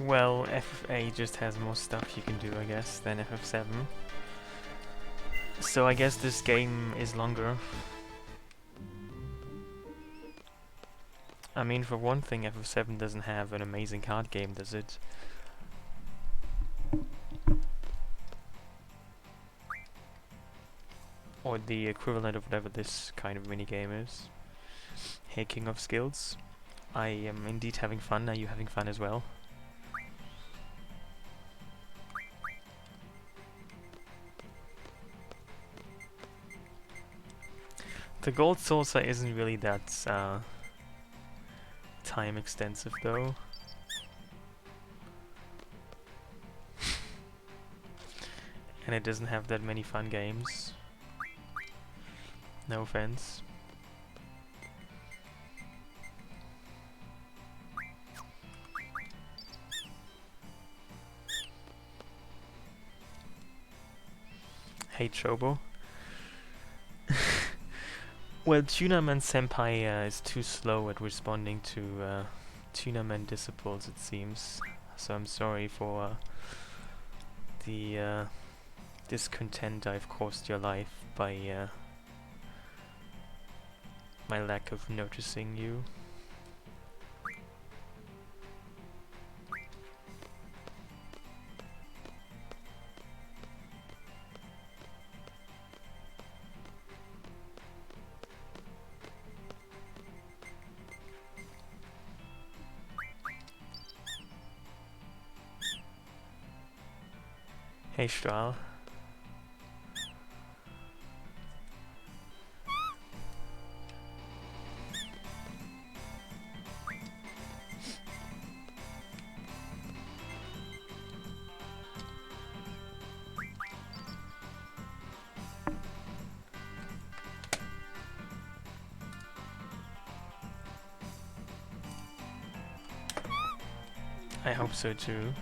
Well, FF8 just has more stuff you can do, I guess, than FF7. So I guess this game is longer. I mean, for one thing, FF7 doesn't have an amazing card game, does it? Or the equivalent of whatever this kind of minigame is. Hey, King of Skills. I am indeed having fun. Are you having fun as well? The gold saucer isn't really that time extensive though. And it doesn't have that many fun games. No offense. Hey Chobo. Well, Tunaman Senpai is too slow at responding to Tunaman disciples, it seems. So I'm sorry for the discontent I've caused your life by my lack of noticing you. Hey Strahl. I hope so too.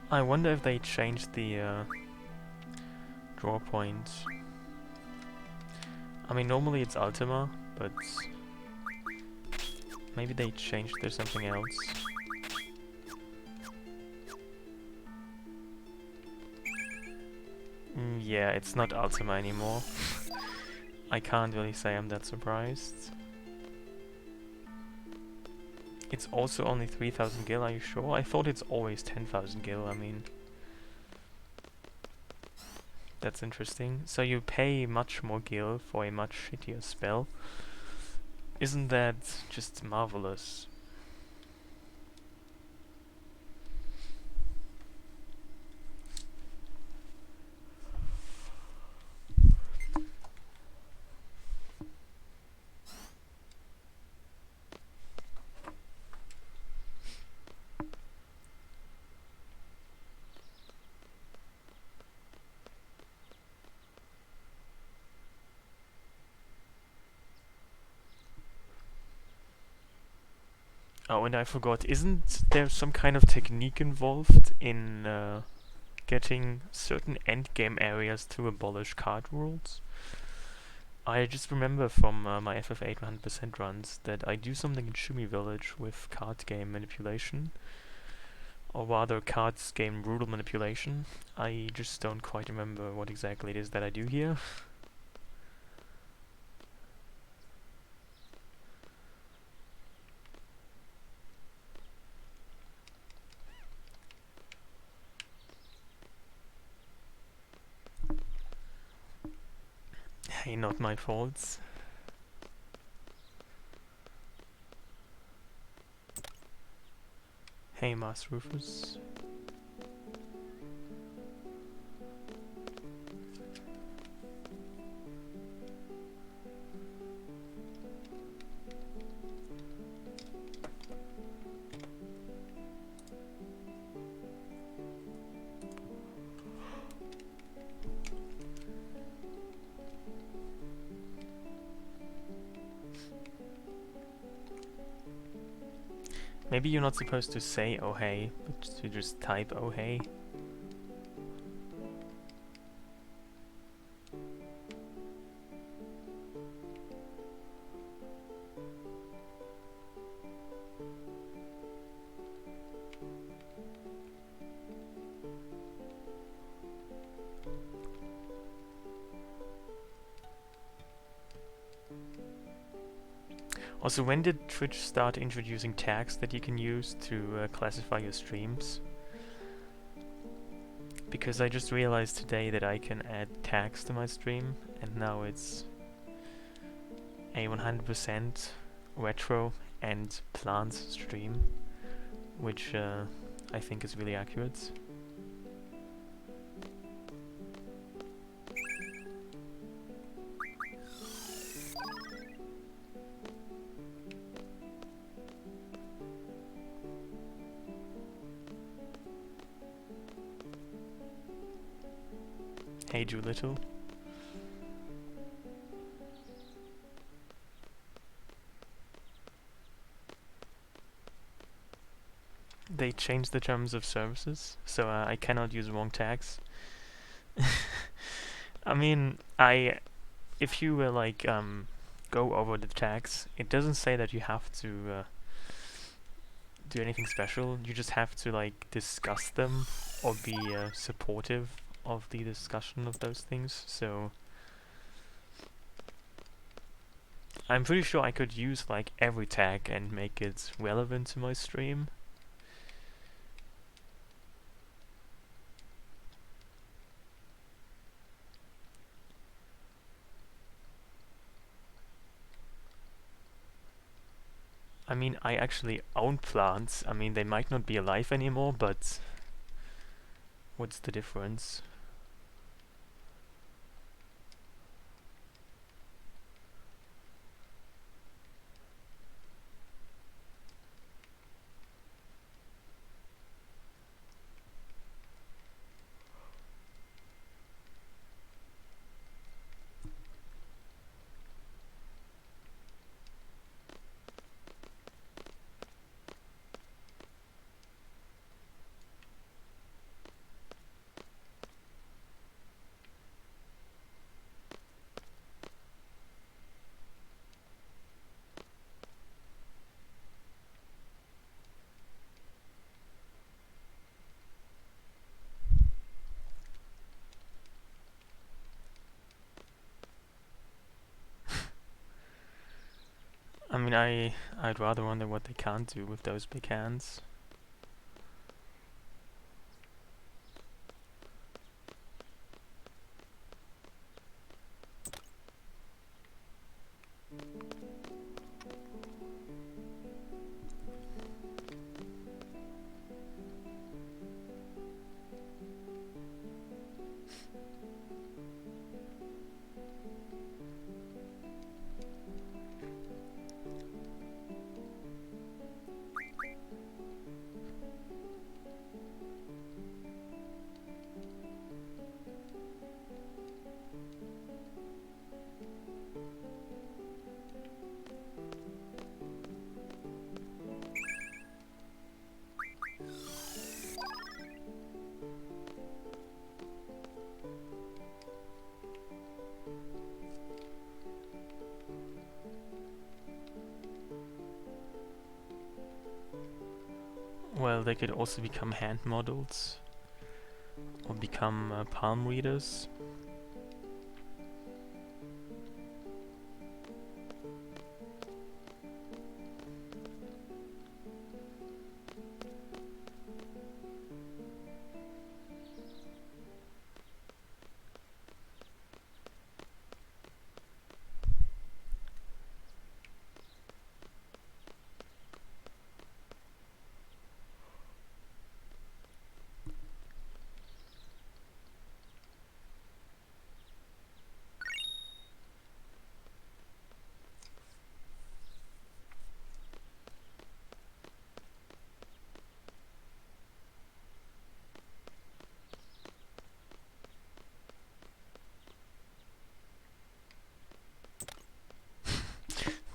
I wonder if they changed the draw point. I mean, normally it's Ultima, but maybe they changed there's something else. Yeah, it's not Ultima anymore. I can't really say I'm that surprised. It's also only 3000 gil, are you sure? I thought it's always 10,000 gil, I mean. That's interesting. So you pay much more gil for a much shittier spell. Isn't that just marvelous? Oh, and I forgot, isn't there some kind of technique involved in getting certain endgame areas to abolish card rules? I just remember from my FF8 100% runs that I do something in Shumi Village with card game manipulation, or rather cards game rule manipulation. I just don't quite remember what exactly it is that I do here. Hey, not my faults. Hey, Master Rufus. Maybe you're not supposed to say oh hey, but to just type oh hey. Also, when did Twitch start introducing tags that you can use to classify your streams? Because I just realized today that I can add tags to my stream, and now it's a 100% retro and plants stream, which I think is really accurate. Hey Doolittle. They changed the terms of services, so I cannot use wrong tags. I mean, if you like go over the tags, it doesn't say that you have to do anything special. You just have to like discuss them or be supportive of the discussion of those things. So I'm pretty sure I could use like every tag and make it relevant to my stream. I mean, I actually own plants. I mean, they might not be alive anymore, but what's the difference? I mean, I'd rather wonder what they can't do with those big hands. Well, they could also become hand models or become palm readers.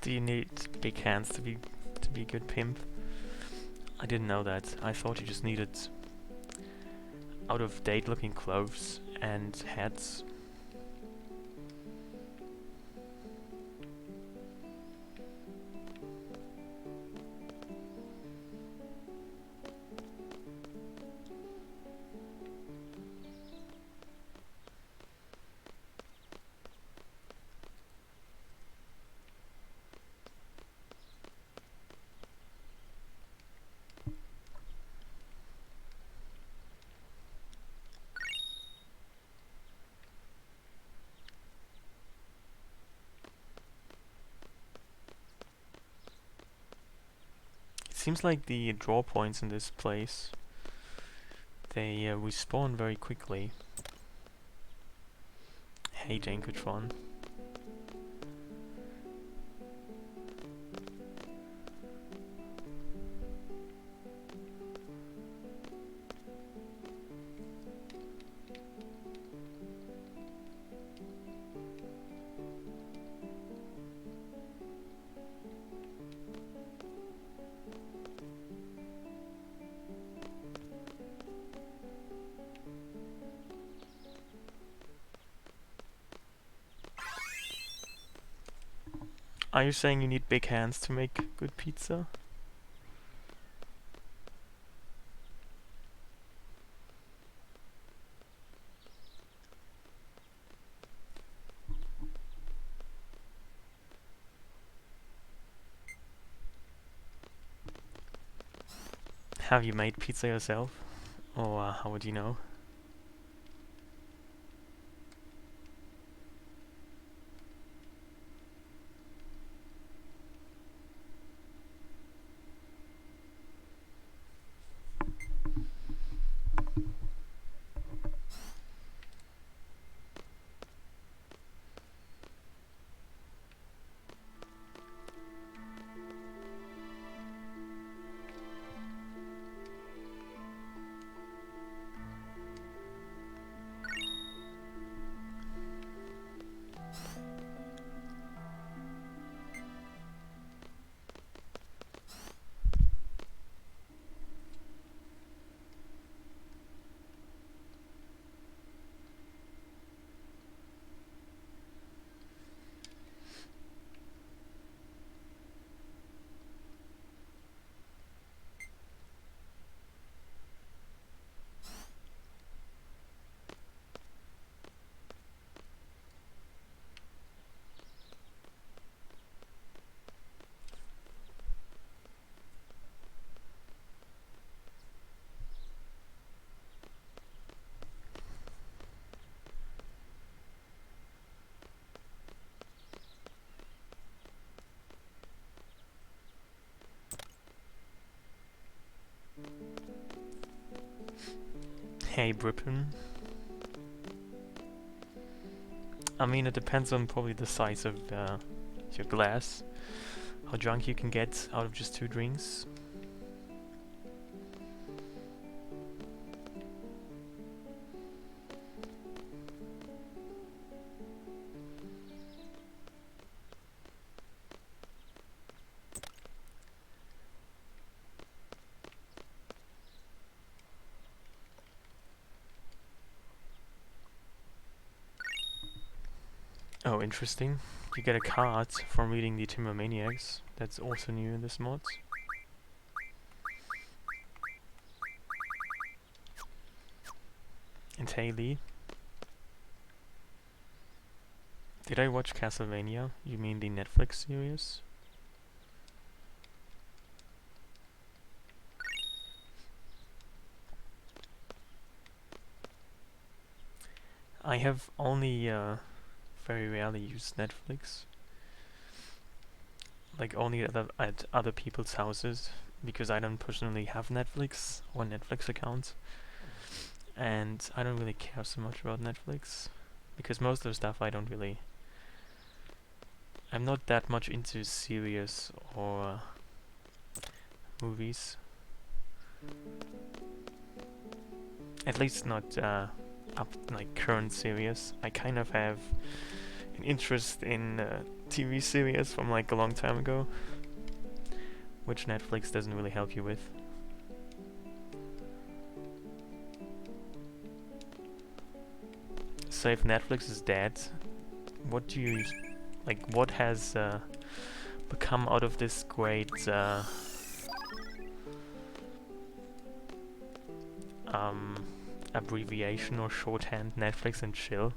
Do you need big hands to be a good pimp? I didn't know that. I thought you just needed out-of-date looking clothes and hats. Seems like the draw points in this place, they respawn very quickly. Hey Dankatron. Are you saying you need big hands to make good pizza? Have you made pizza yourself? Or how would you know? Hey Brippen. I mean, it depends on probably the size of your glass. How drunk you can get out of just 2 drinks. Oh, interesting. You get a card from reading the Timbermaniacs. That's also new in this mod. And hey Lee. Did I watch Castlevania? You mean the Netflix series? I have only very rarely used Netflix. Like only at other people's houses, because I don't personally have Netflix or Netflix account. And I don't really care so much about Netflix, because most of the stuff I'm not that much into series or movies. At least not like current series. I kind of have an interest in TV series from like a long time ago, which Netflix doesn't really help you with. So if Netflix is dead, what do you like? What has become out of this great abbreviation or shorthand, Netflix and chill?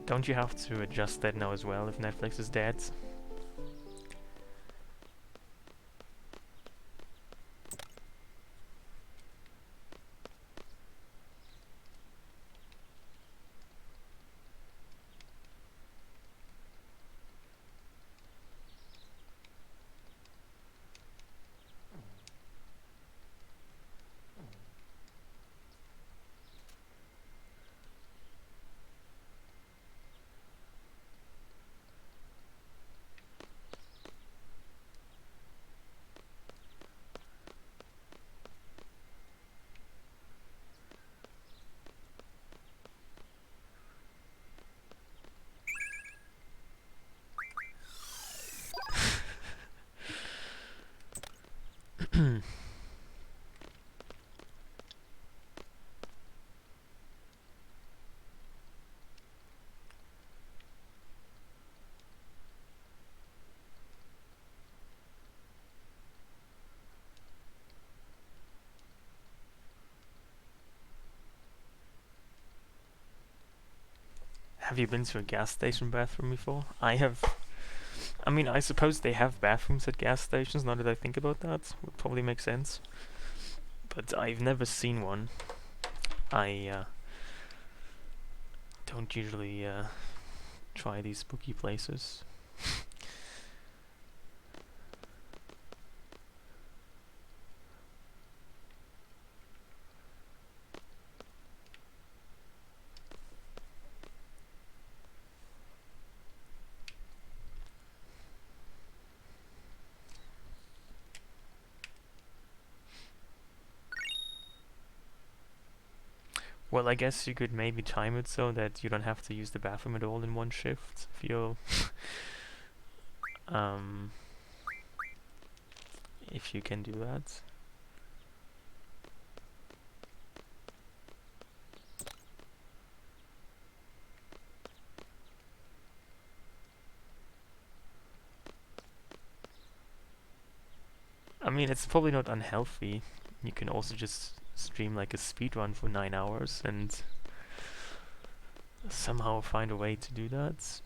Don't you have to adjust that now as well if Netflix is dead? Have you been to a gas station bathroom before? I have. I mean, I suppose they have bathrooms at gas stations, now that I think about that. Would probably make sense. But I've never seen one. I don't usually try these spooky places. Well, I guess you could maybe time it so that you don't have to use the bathroom at all in one shift. If you if you can do that. I mean, it's probably not unhealthy. You can also just stream like a speedrun for 9 hours and somehow find a way to do that.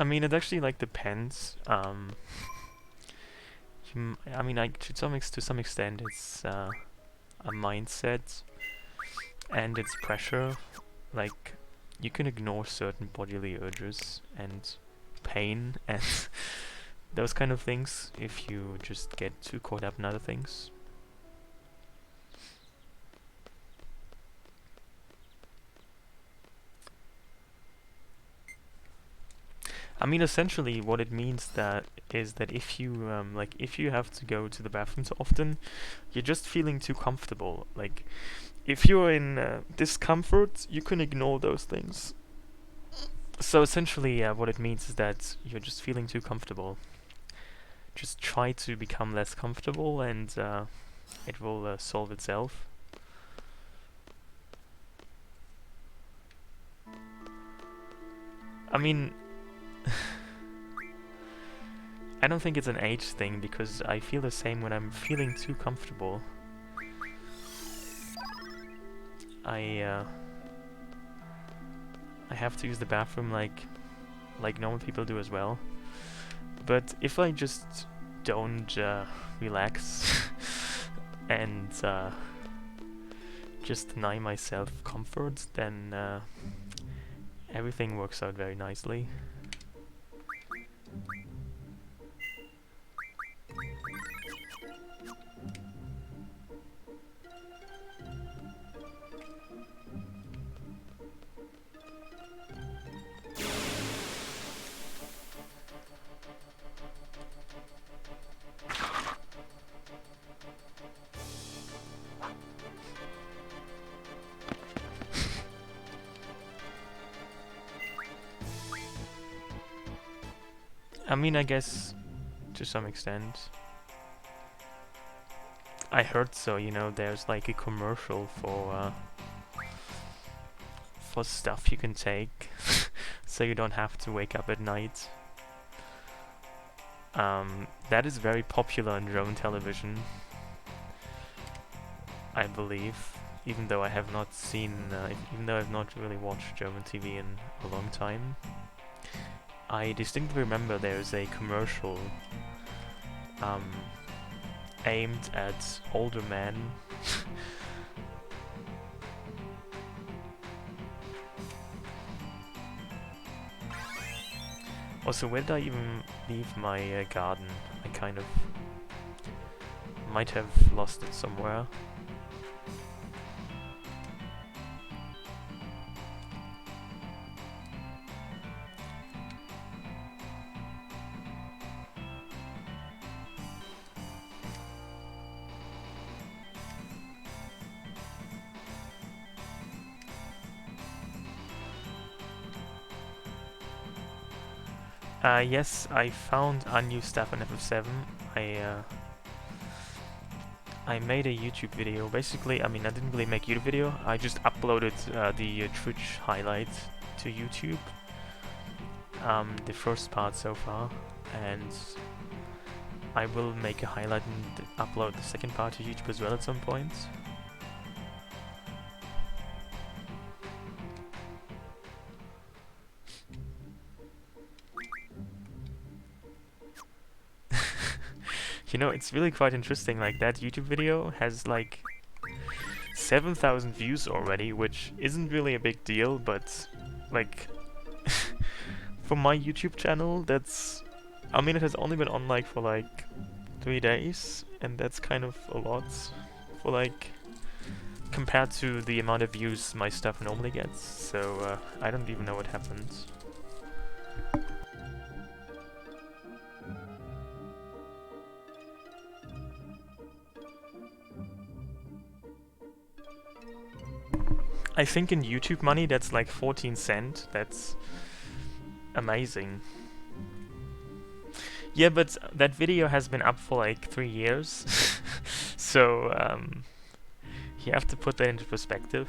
I mean, it actually like depends. I mean, like to some extent, it's a mindset and it's pressure. Like, you can ignore certain bodily urges and pain and those kind of things if you just get too caught up in other things. I mean, essentially, what it means that is that if you like, if you have to go to the bathroom so often, you're just feeling too comfortable. Like, if you're in discomfort, you can ignore those things. So essentially, what it means is that you're just feeling too comfortable. Just try to become less comfortable, and it will solve itself. I mean, I don't think it's an age thing, because I feel the same when I'm feeling too comfortable. I have to use the bathroom like normal people do as well. But if I just don't relax and just deny myself comfort, then everything works out very nicely. I mean, I guess to some extent. I heard so, you know, there's like a commercial for stuff you can take, so you don't have to wake up at night. That is very popular on German television, I believe. Even though I have not seen, even though I've not really watched German TV in a long time, I distinctly remember there's a commercial aimed at older men. Also, where did I even leave my garden? I kind of might have lost it somewhere. Yes, I found unused stuff on FF7. I made a YouTube video. Basically, I mean, I didn't really make a YouTube video. I just uploaded the Twitch highlight to YouTube. The first part so far, and I will make a highlight and upload the second part to YouTube as well at some point. You know, it's really quite interesting, like that YouTube video has like 7,000 views already, which isn't really a big deal, but like for my YouTube channel, that's, I mean, it has only been on like for like 3 days, and that's kind of a lot for like compared to the amount of views my stuff normally gets, so I don't even know what happened. I think in YouTube money that's like 14 cents. That's amazing. Yeah, but that video has been up for like 3 years. So you have to put that into perspective.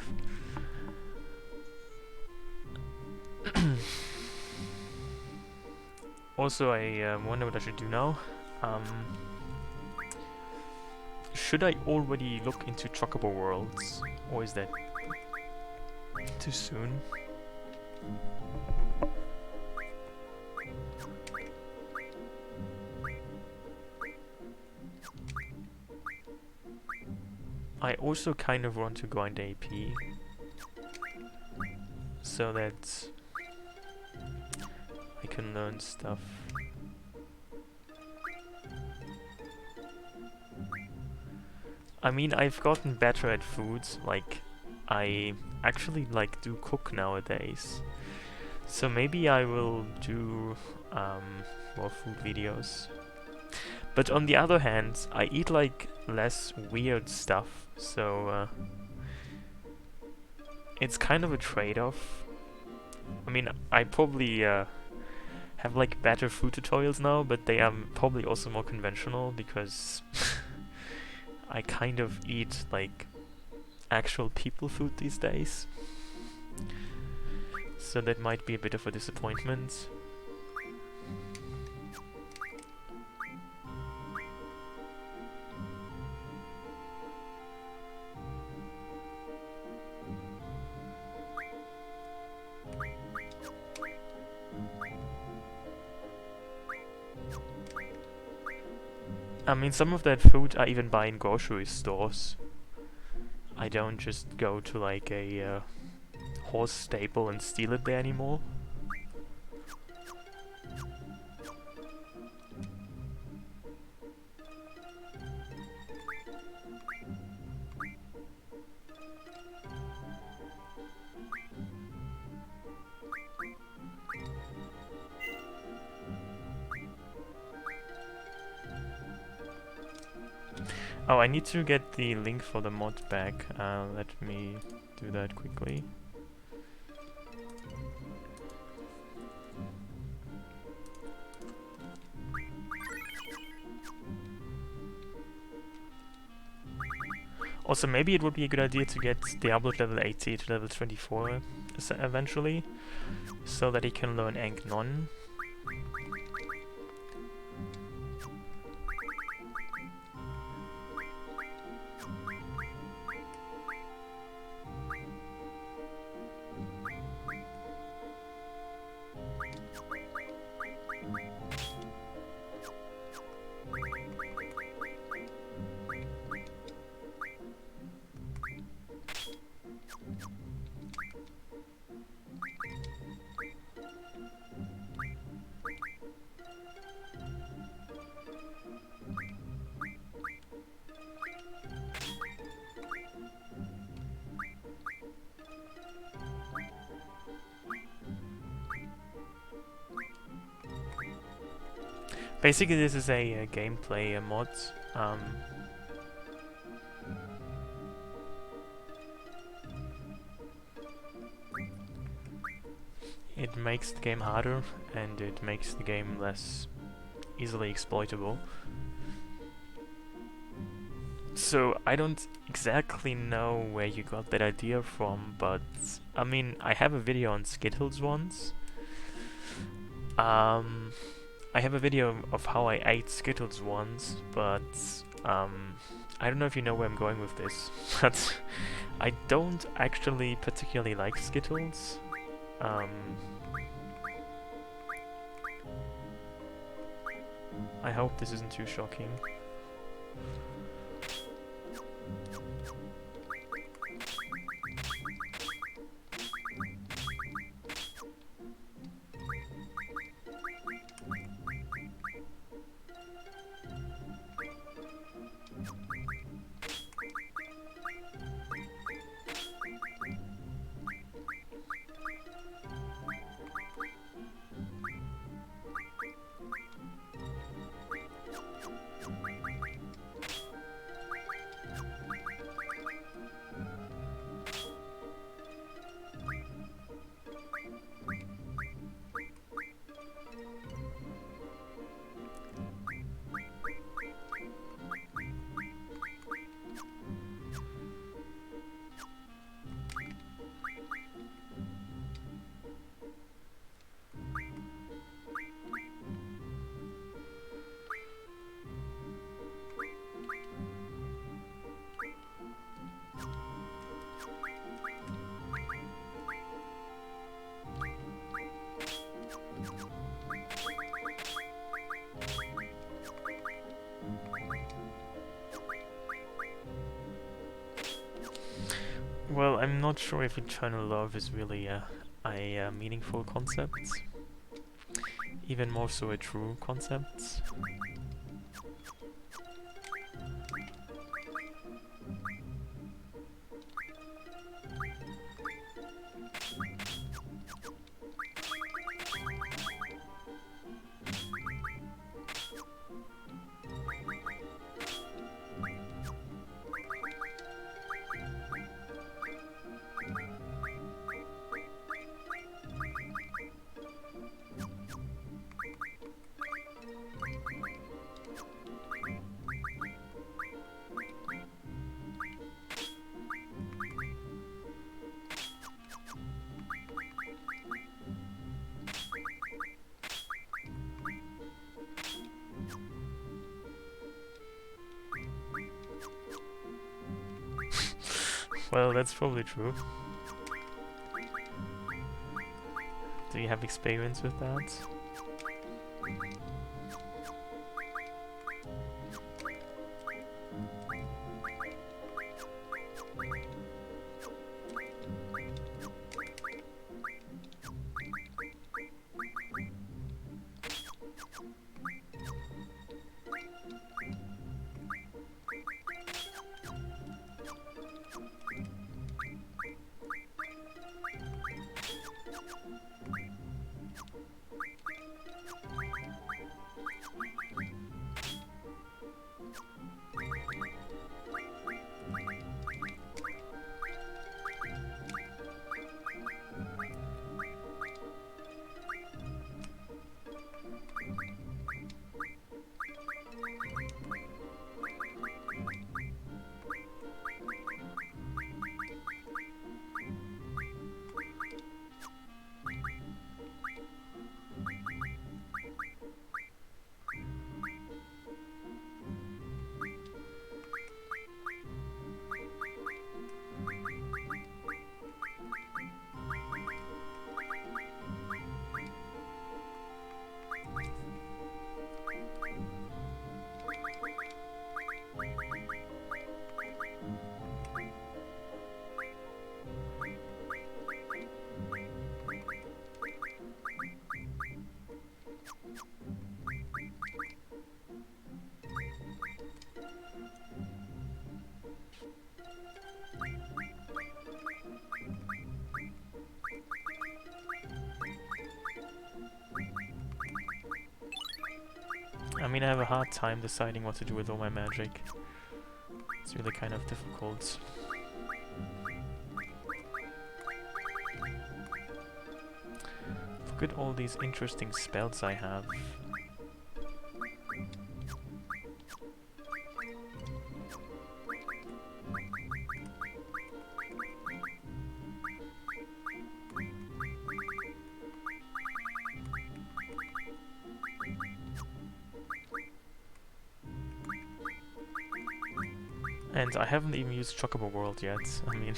Also, I wonder what I should do now. Should I already look into Chocobo Worlds, or is that too soon? I also kind of want to grind AP, so that I can learn stuff. I mean, I've gotten better at foods, like, I actually like do cook nowadays. So maybe I will do more food videos. But on the other hand, I eat like less weird stuff, so it's kind of a trade-off. I mean, I probably have like better food tutorials now, but they are probably also more conventional because I kind of eat like actual people food these days. So that might be a bit of a disappointment. I mean, some of that food I even buy in grocery stores. I don't just go to like a horse stable and steal it there anymore. Oh, I need to get the link for the mod back. Let me do that quickly. Also, maybe it would be a good idea to get Diablo level 80 to level 24 eventually, so that he can learn Ankh Non. Basically, this is a gameplay mod. It makes the game harder, and it makes the game less easily exploitable. So, I don't exactly know where you got that idea from, but I mean, I have a video on Skittles once. I have a video of how I ate Skittles once, but I don't know if you know where I'm going with this, but I don't actually particularly like Skittles. I hope this isn't too shocking. Well, I'm not sure if eternal love is really a meaningful concept. Even more so a true concept. Well, that's probably true. Do you have experience with that? have a hard time deciding what to do with all my magic. It's really kind of difficult. Look at all these interesting spells I have. And I haven't even used Chocobo World yet. I mean,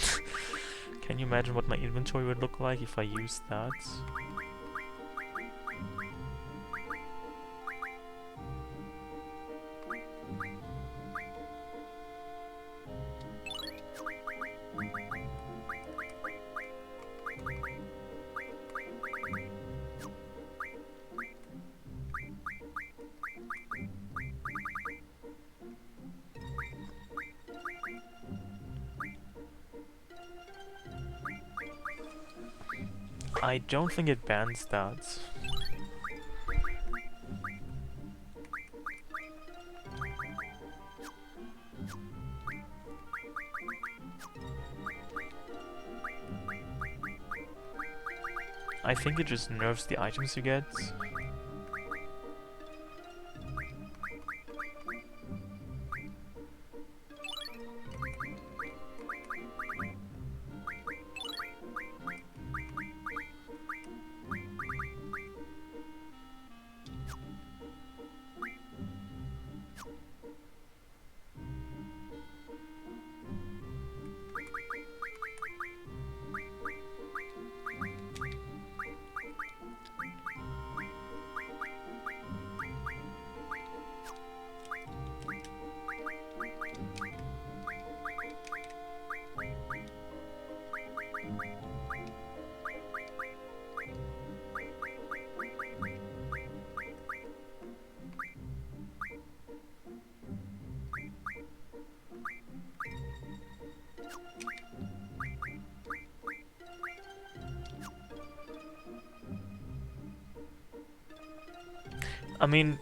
can you imagine what my inventory would look like if I used that? I don't think it bans that. I think it just nerfs the items you get. I mean,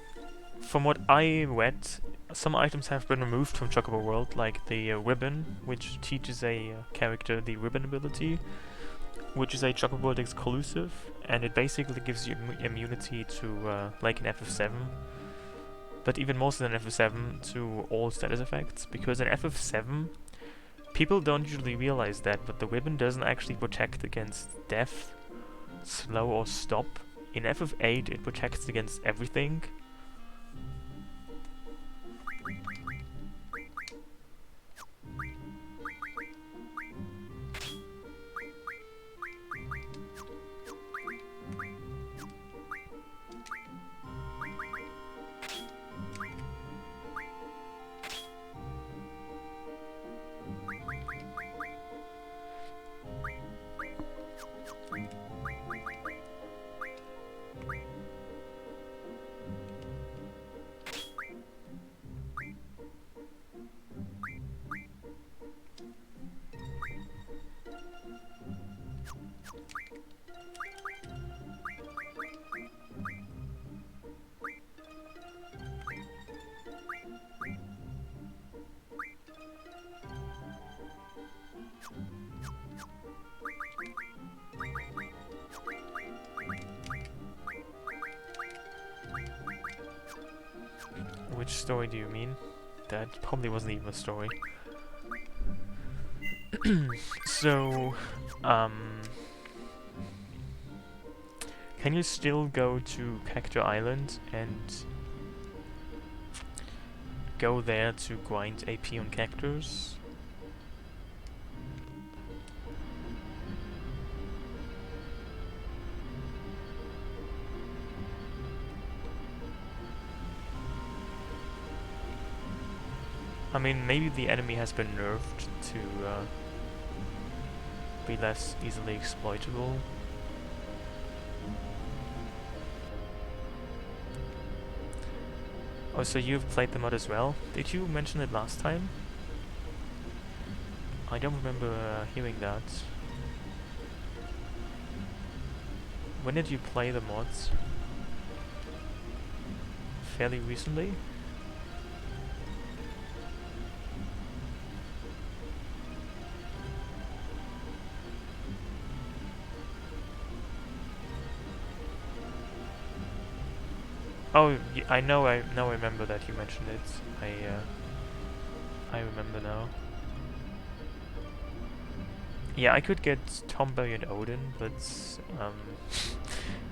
from what I read, some items have been removed from Chocobo World, like the ribbon, which teaches a character the ribbon ability, which is a Chocobo World exclusive, and it basically gives you immunity to, like in FF7, but even more so than FF7, to all status effects, because in FF7, people don't usually realize that, but the ribbon doesn't actually protect against death, slow, or stop. In FF8, it protects against everything. Which story do you mean? That probably wasn't even a story. So, can you still go to Cactus Island and go there to grind AP on cactus? I mean, maybe the enemy has been nerfed to be less easily exploitable. Oh, so you've played the mod as well? Did you mention it last time? I don't remember hearing that. When did you play the mods? fairly recently. Oh, I know. I now remember that you mentioned it. I remember now. Yeah, I could get Tomberry and Odin, but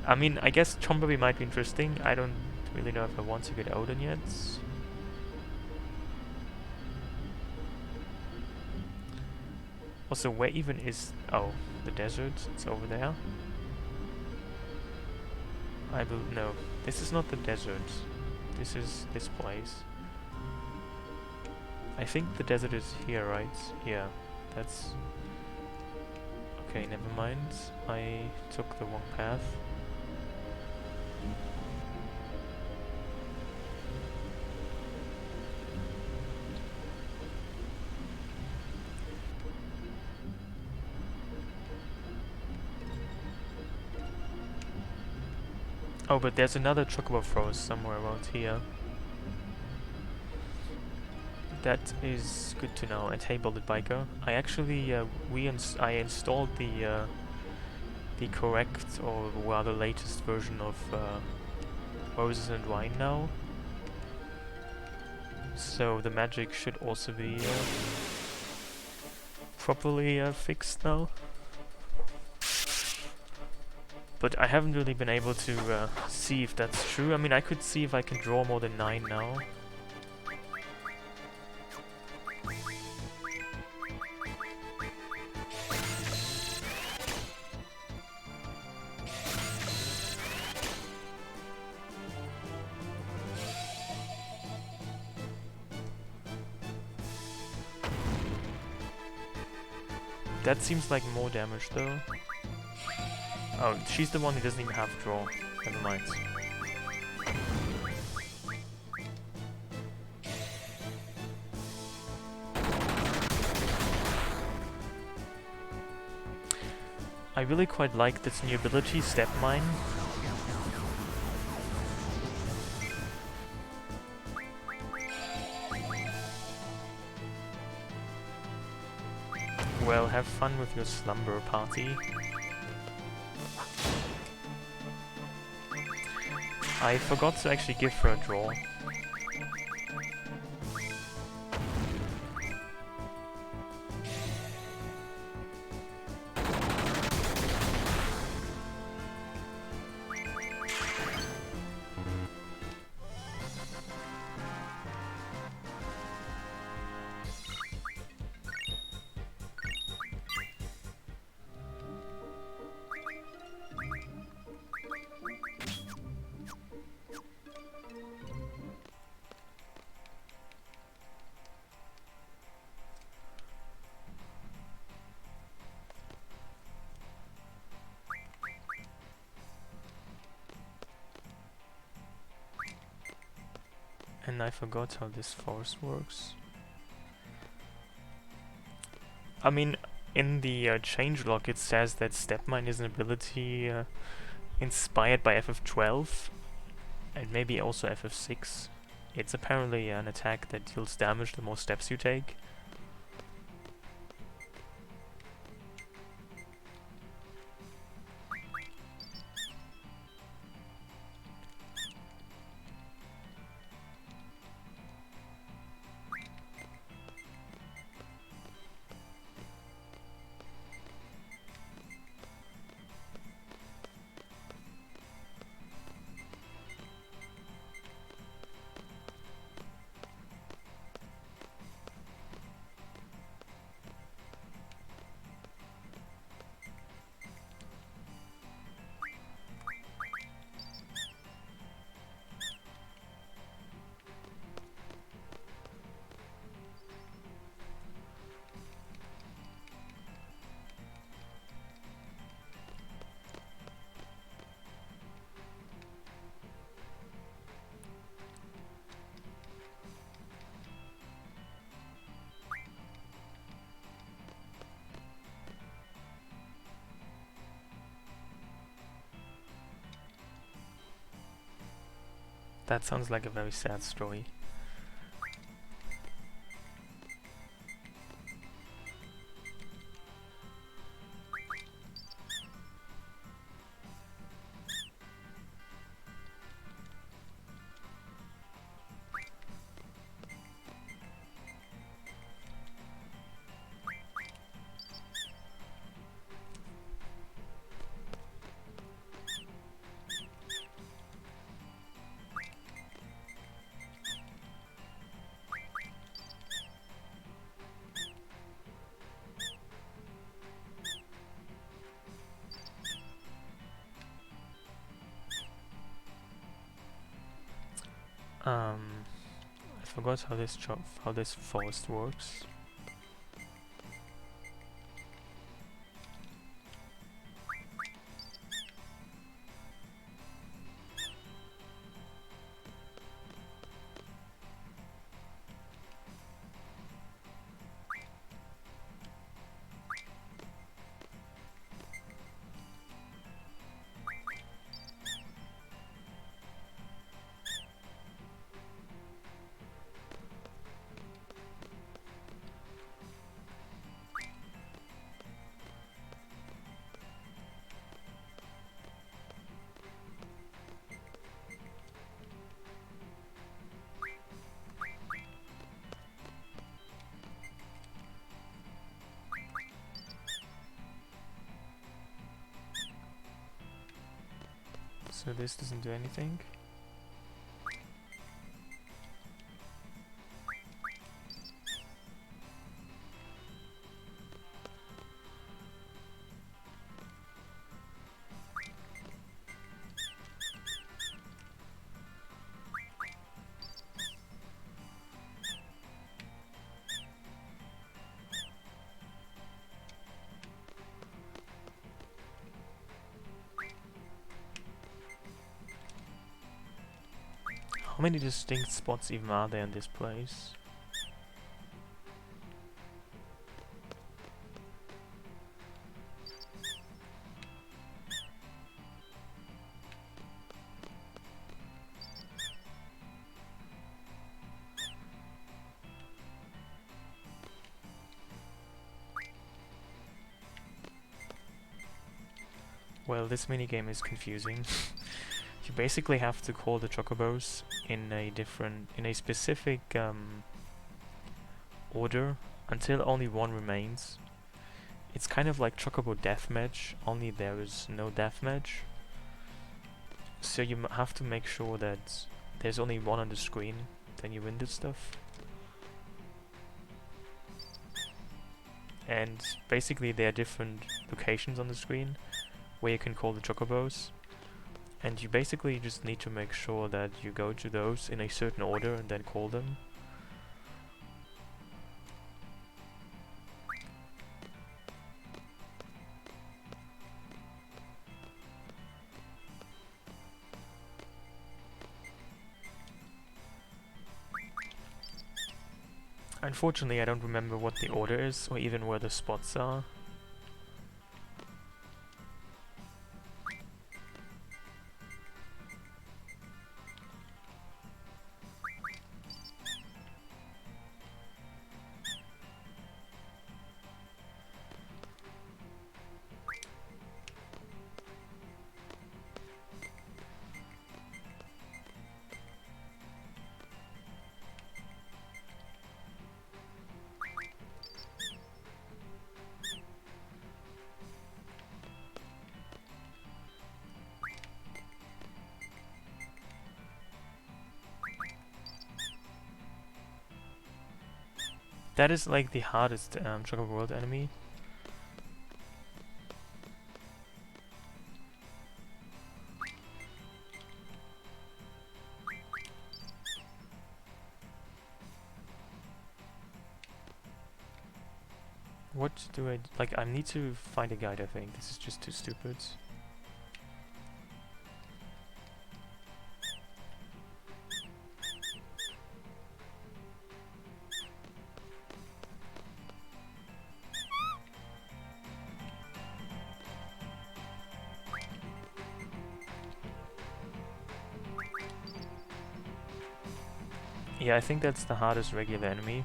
I mean, I guess Tomberry might be interesting. I don't really know if I want to get Odin yet. Also, where even is... Oh, the desert. It's over there. No, this is not the desert. This is this place. I think the desert is here, right? Yeah, that's... Okay, never mind. I took the wrong path. Oh, but there's another chocobo forest somewhere around here. That is good to know. And hey, Bullet Biker, I actually I installed the correct or rather latest version of Roses and Wine now. So the magic should also be properly fixed now. But I haven't really been able to see if that's true. I mean, I could see if I can draw more than 9 now. That seems like more damage though. Oh, she's the one who doesn't even have draw. Never mind. I really quite like this new ability, Step Mine. Well, have fun with your slumber party. I forgot to actually give her a draw. And I forgot how this force works. I mean, in the changelog it says that Stepmine is an ability inspired by FF12 and maybe also FF6. It's apparently an attack that deals damage the more steps you take. That sounds like a very sad story. I forgot how this forest works. So this doesn't do anything. How many distinct spots even are there in this place? Well, this minigame is confusing. You basically have to call the chocobos in a specific order until only one remains. It's kind of like chocobo deathmatch, only there is no deathmatch. So you have to make sure that there's only one on the screen, then you win this stuff. And basically there are different locations on the screen where you can call the chocobos. And you basically just need to make sure that you go to those in a certain order and then call them. Unfortunately, I don't remember what the order is or even where the spots are. That is like the hardest Chocobo World enemy. What do I... like, I need to find a guide, I think. This is just too stupid. Yeah, I think that's the hardest regular enemy.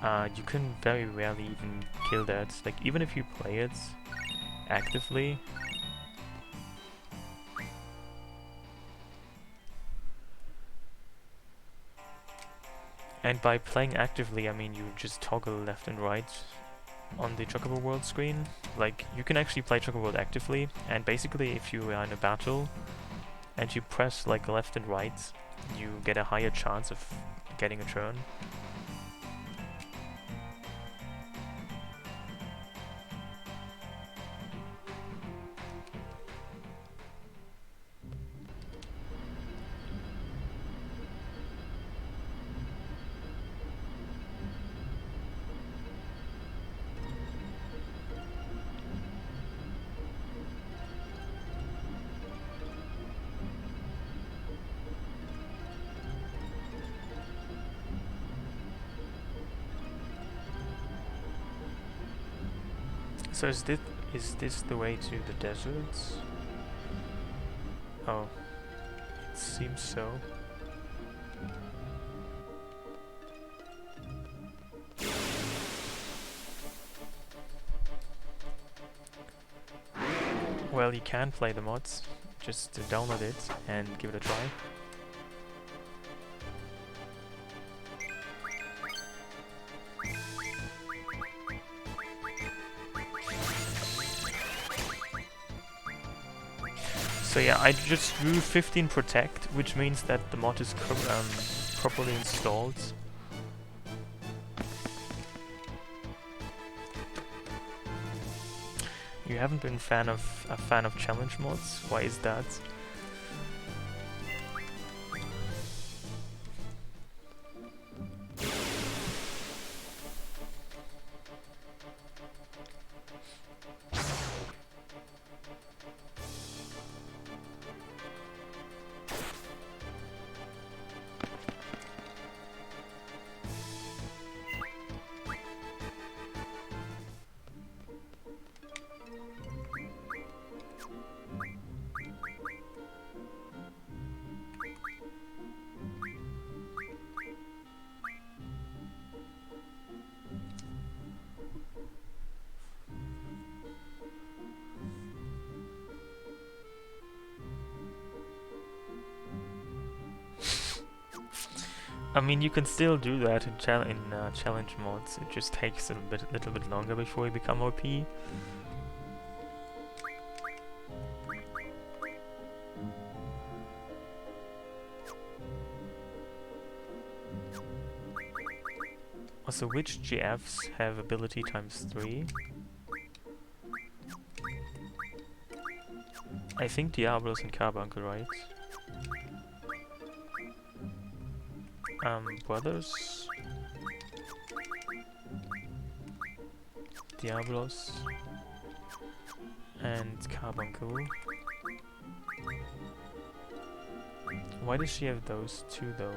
You can very rarely even kill that. Like, even if you play it actively. And by playing actively, I mean you just toggle left and right on the Chocobo World screen. Like, you can actually play Chocobo World actively, and basically if you are in a battle and you press like left and right, you get a higher chance of getting a turn. So is this the way to the deserts? Oh, it seems so. Well, you can play the mods. Just download it and give it a try. So yeah, I just drew 15 Protect, which means that the mod is properly installed. You haven't been a fan of challenge mods? Why is that? I mean, you can still do that in challenge mods. It just takes a little bit longer before you become OP. Also, which GFs have ability ×3? I think Diablos and Carbuncle, right? Brothers, Diablos, and Carbuncle. Why does she have those two though?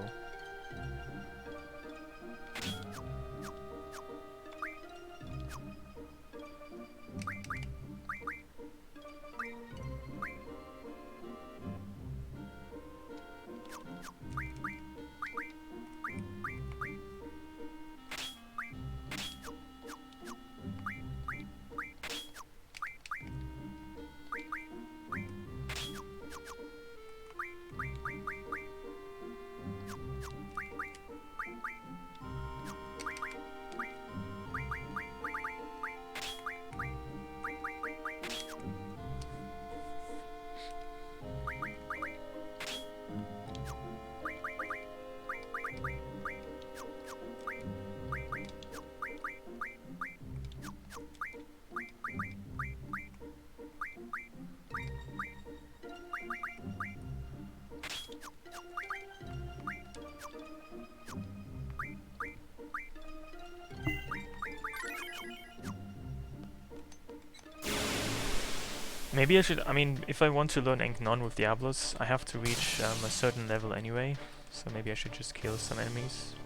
Maybe I should, I mean, if I want to learn Ink-Non with Diablos, I have to reach a certain level anyway, so maybe I should just kill some enemies.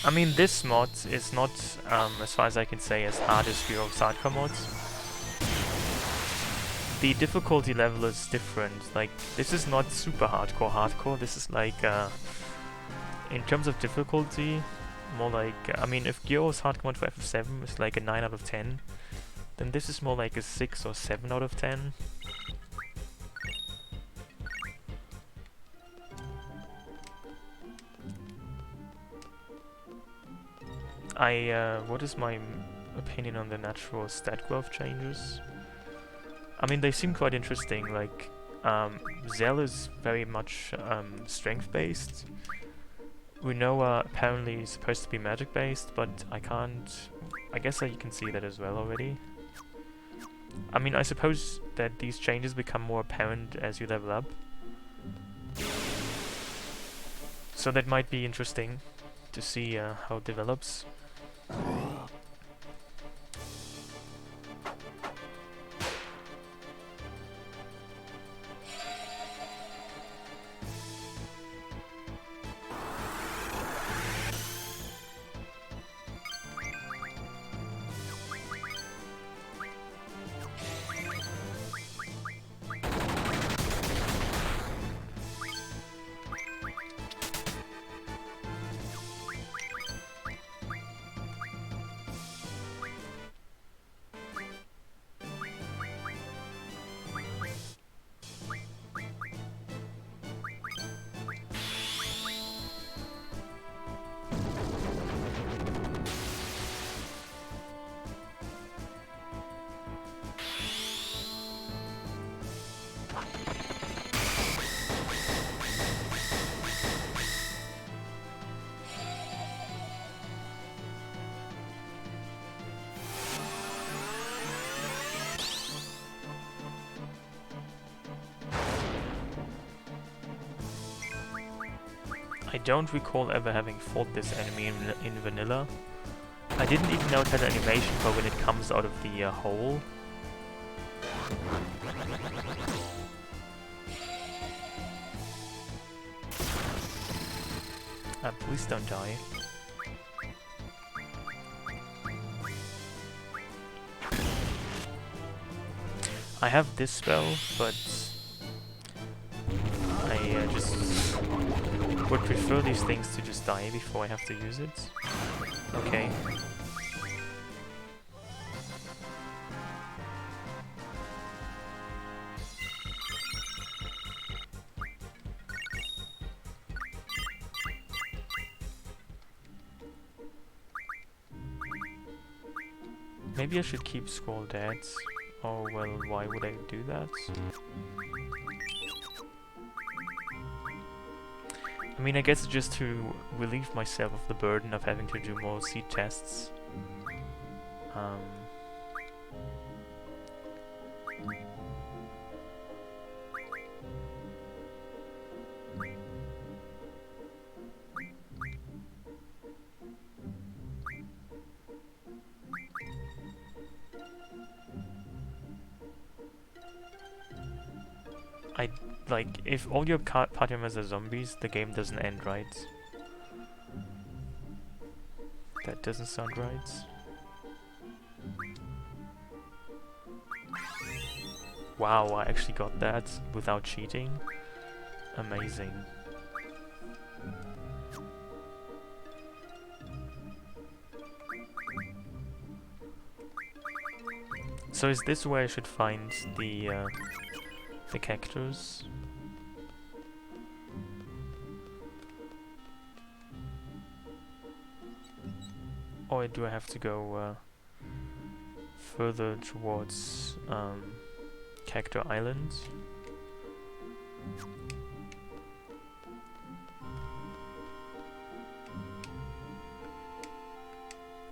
I mean, this mod is not, as far as I can say, as hard as Heroes Hardcore mods. The difficulty level is different. Like, this is not super hardcore. This is like, in terms of difficulty, more like, I mean, if Heroes Hardcore mod for FF7 is like a 9 out of 10, then this is more like a 6 or 7 out of 10. What is my opinion on the natural stat growth changes? I mean, they seem quite interesting. Like, Zell is very much strength-based. Rinoa apparently is supposed to be magic-based, but I guess you can see that as well already. I mean, I suppose that these changes become more apparent as you level up. So that might be interesting to see how it develops. I don't recall ever having fought this enemy in vanilla. I didn't even know it had an animation for when it comes out of the hole. Please don't die. I have this spell, but I just would prefer these things to just die before I have to use it. Okay. Maybe I should keep Squall dead. Oh well, why would I do that? I mean, I guess just to relieve myself of the burden of having to do more seed tests. Like, if all your party members are zombies, the game doesn't end, right? That doesn't sound right. Wow, I actually got that without cheating. Amazing. So is this where I should find the cactus? Or do I have to go further towards Cactus Island?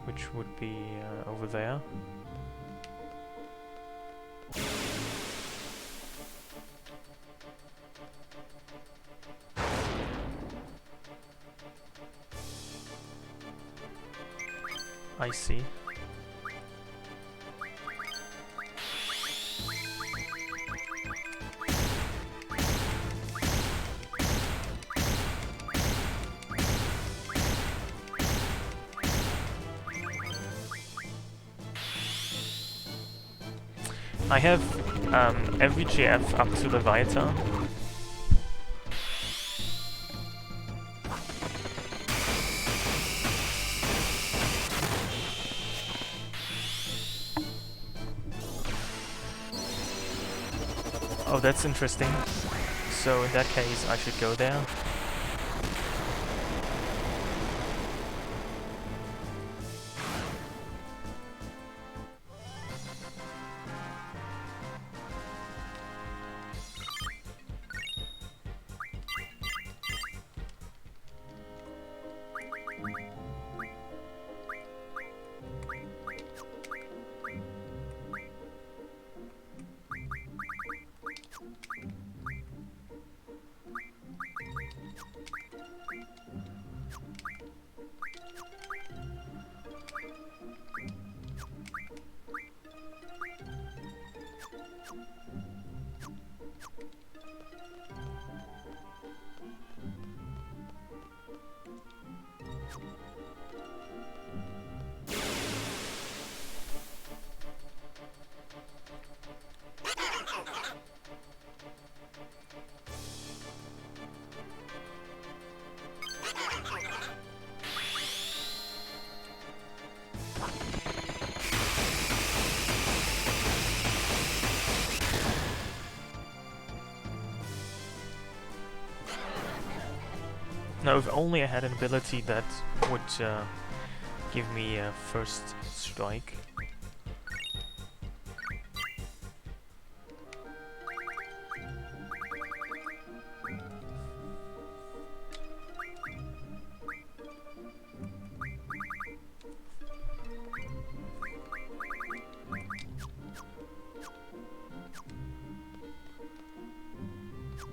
Which would be over there. I see. I have every GF up to Leviathan. Oh, that's interesting. So in that case, I should go there. Now, if only I had an ability that would give me a first strike.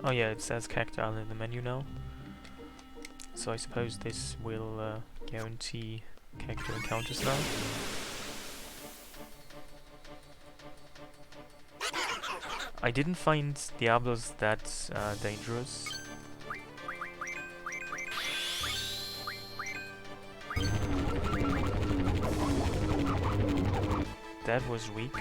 Oh yeah, it says Cactual in the menu now. So I suppose this will guarantee Cactual encounters now. I didn't find Diablos that dangerous. That was weak.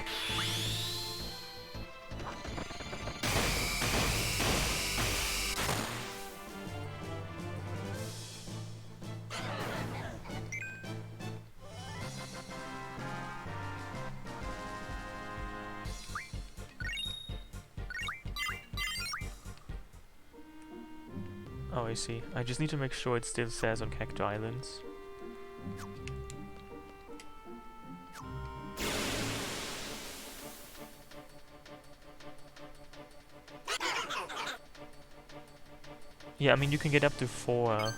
Oh, I see. I just need to make sure it still says on Cactus Islands. Yeah, I mean you can get up to four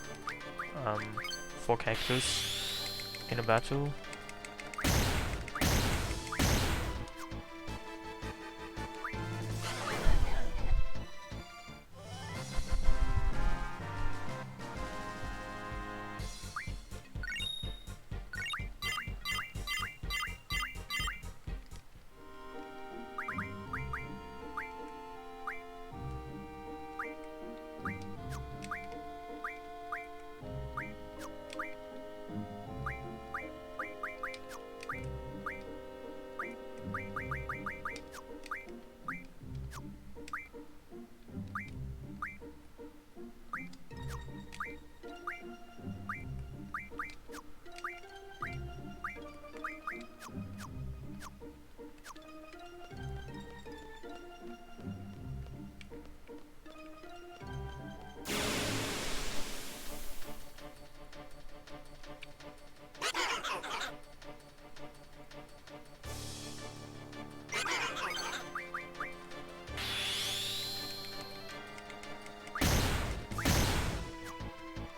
cactus in a battle.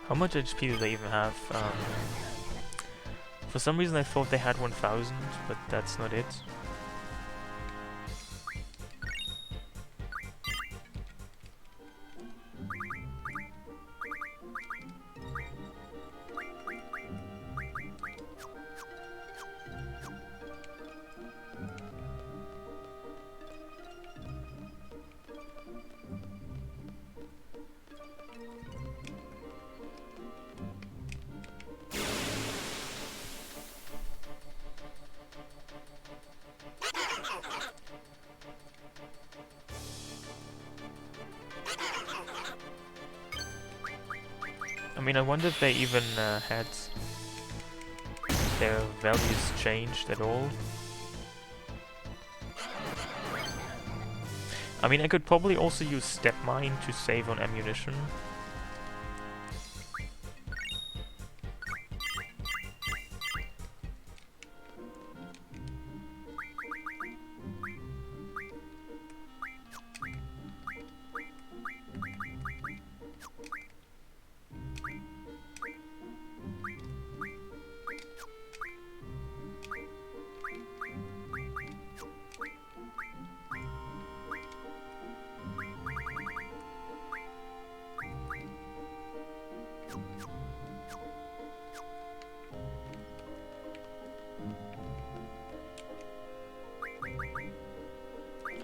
How much HP do they even have? For some reason I thought they had 1000, but that's not it. I mean, I wonder if they even had their values changed at all. I mean, I could probably also use step mine to save on ammunition.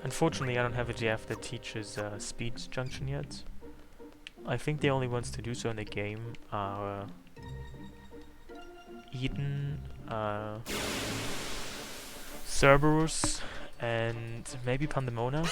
Unfortunately, I don't have a GF that teaches speed junction yet. I think the only ones to do so in the game are Eden, Cerberus, and maybe Pandemona.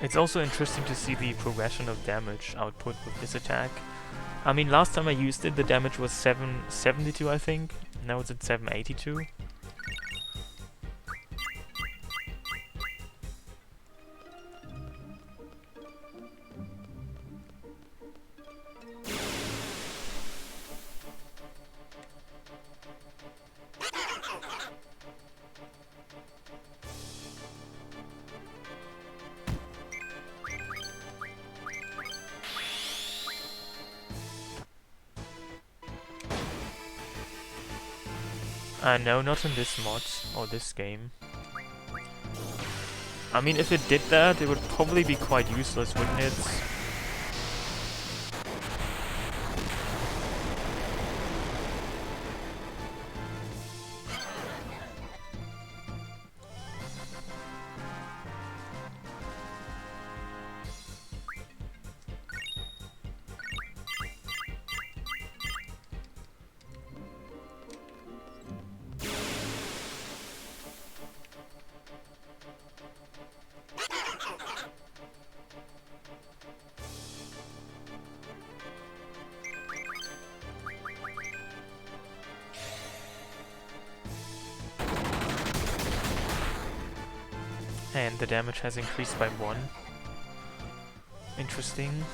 It's also interesting to see the progression of damage output with this attack. I mean, last time I used it, the damage was 772, I think. Now it's at 782. No, not in this mod, or this game. I mean, if it did that, it would probably be quite useless, wouldn't it? And the damage has increased by 1. Interesting.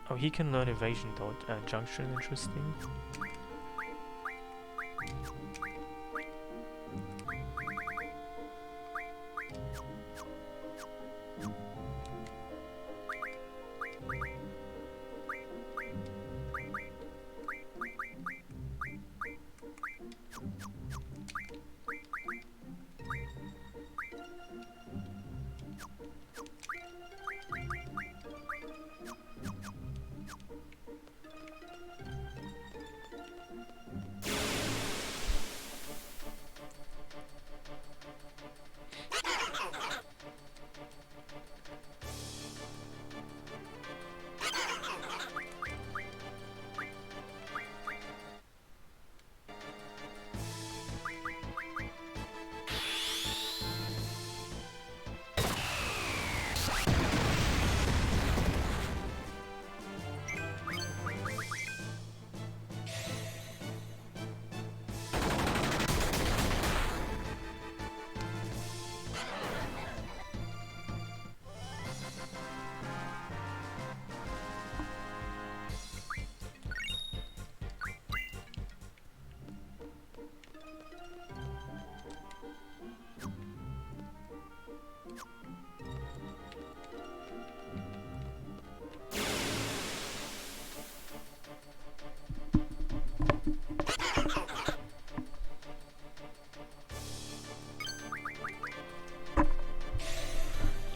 Oh, he can learn evasion though, junction, interesting.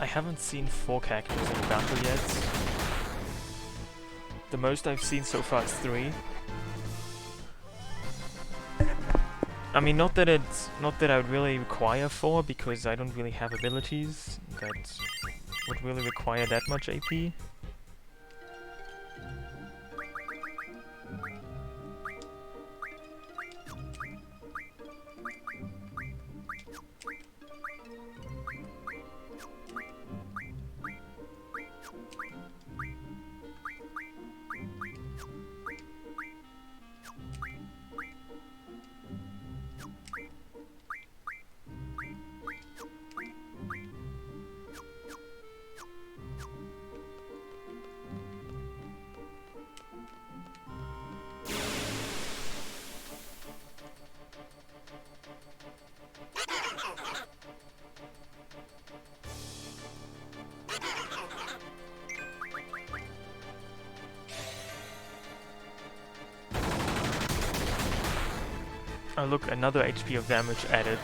haven't seen 4 characters in a battle yet. The most I've seen so far is 3. I mean, not that I would really require 4, because I don't really have abilities that would really require that much AP. Oh look, another HP of damage added.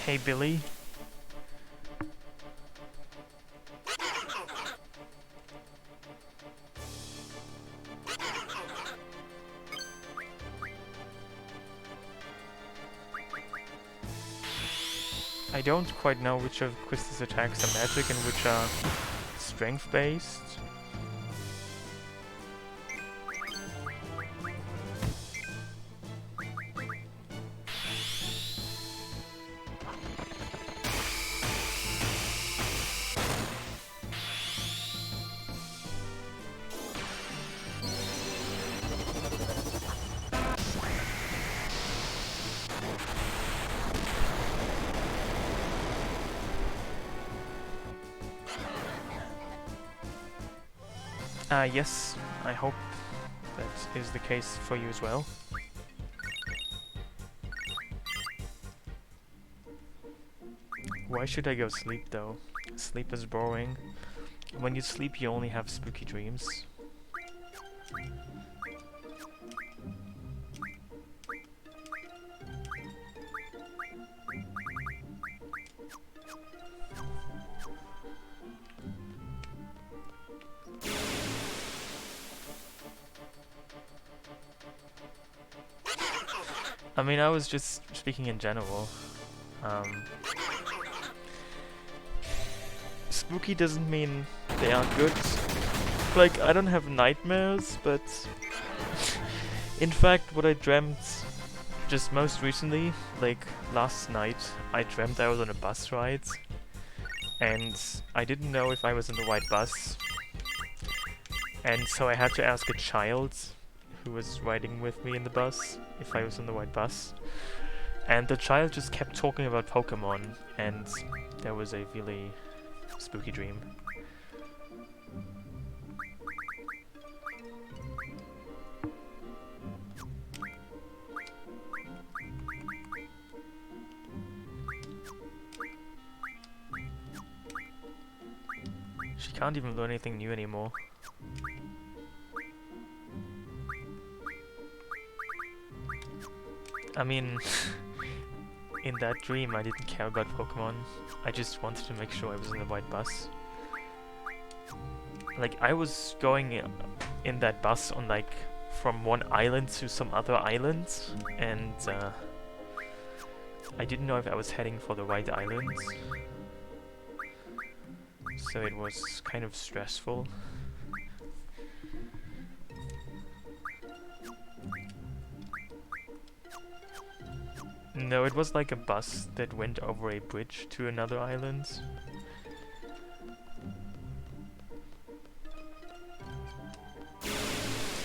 Hey Billy. I don't quite know which of Quista's attacks are magic and which are strength based. Yes, I hope that is the case for you as well. Why should I go sleep though? Sleep is boring. When you sleep you only have spooky dreams. I mean, I was just speaking in general. Spooky doesn't mean they are good. Like, I don't have nightmares, but in fact, what I dreamt just most recently, like last night, I dreamt I was on a bus ride, and I didn't know if I was in the right bus, and so I had to ask a child who was riding with me in the bus if I was on the right bus, and the child just kept talking about Pokemon, and there was a really spooky dream. She can't even learn anything new anymore. I mean, in that dream I didn't care about Pokemon. I just wanted to make sure I was in the right bus. Like, I was going in that bus on like from one island to some other island, and I didn't know if I was heading for the right island. So it was kind of stressful. No, it was like a bus that went over a bridge to another island.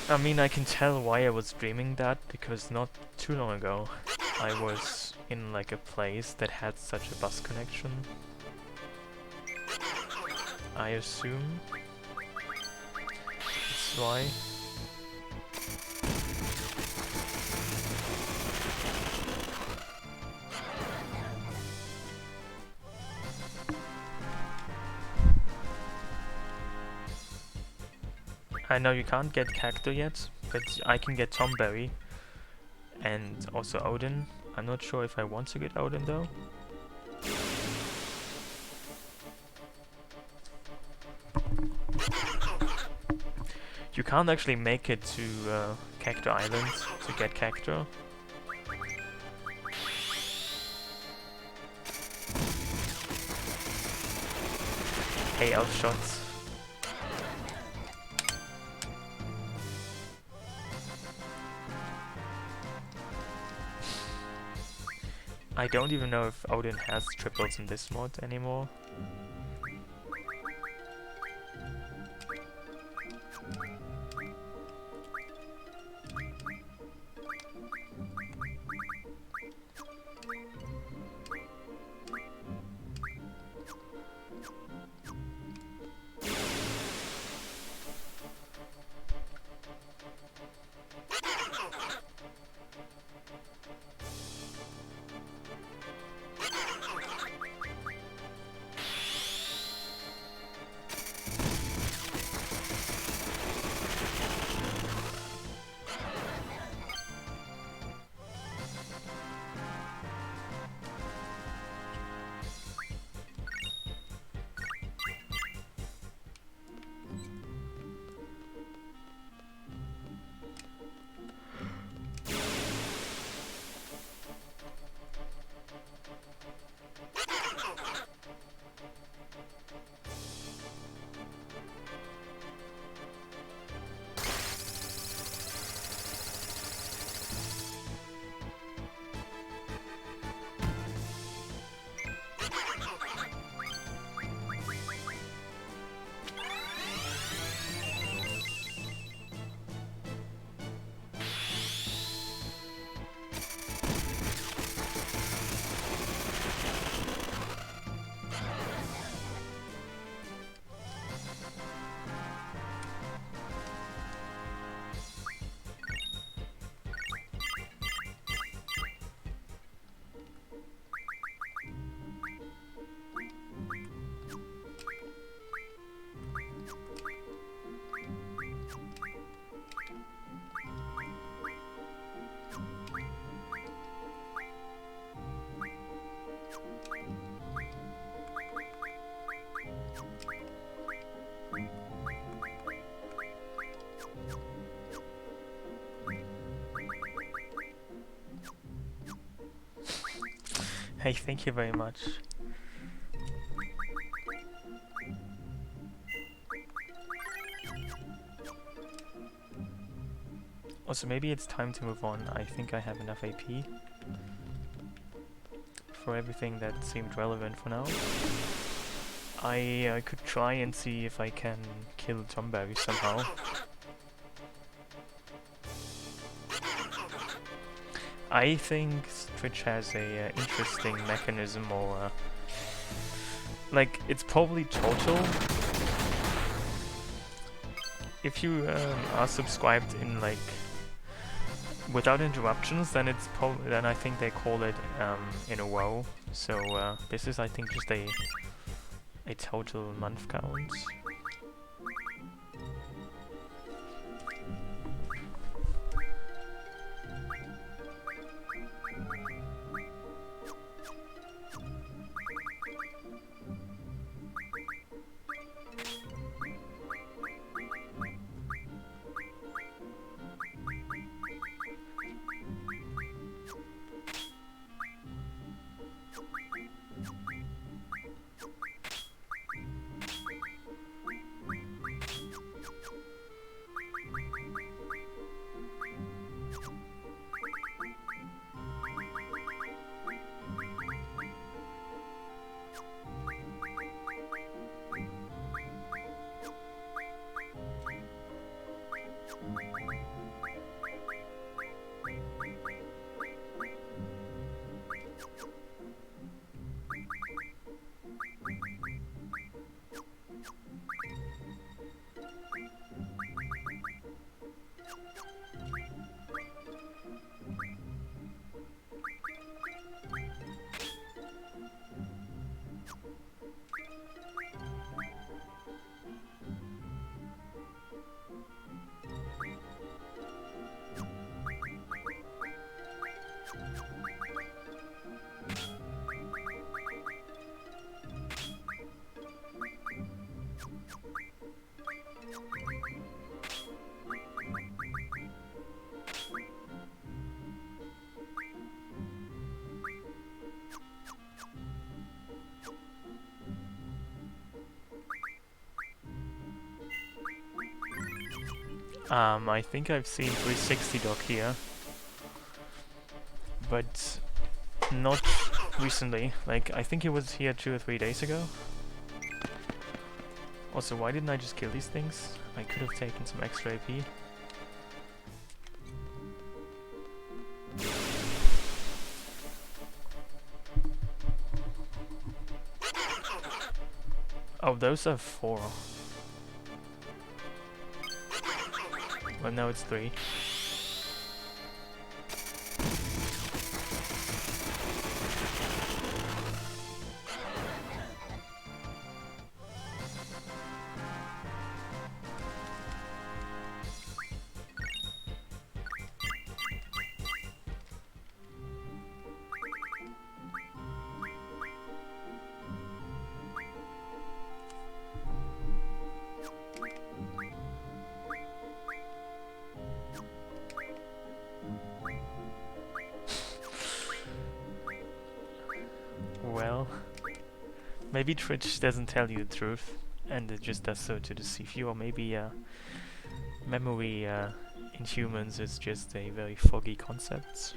I mean, I can tell why I was dreaming that, because not too long ago I was in like a place that had such a bus connection. I assume. That's why. I know you can't get Cacto yet, but I can get Tomberry and also Odin. I'm not sure if I want to get Odin though. You can't actually make it to Cacto Island to get Cacto. Hey, elf shots. I don't even know if Odin has triples in this mod anymore. Hey, thank you very much. Also, maybe it's time to move on. I think I have enough AP for everything that seemed relevant for now. I could try and see if I can kill Tomberry somehow. I think Twitch has a interesting mechanism, or like, it's probably total. If you are subscribed in like without interruptions, then it's then I think they call it in a row. So this is, I think, just a total month count. I think I've seen 360 Doc here, but not recently. Like, I think he was here 2 or 3 days ago. Also, why didn't I just kill these things? I could have taken some extra AP. Oh, those are 4. Well, no, it's 3. Well, maybe Twitch doesn't tell you the truth, and it just does so to deceive you, or maybe memory in humans is just a very foggy concept.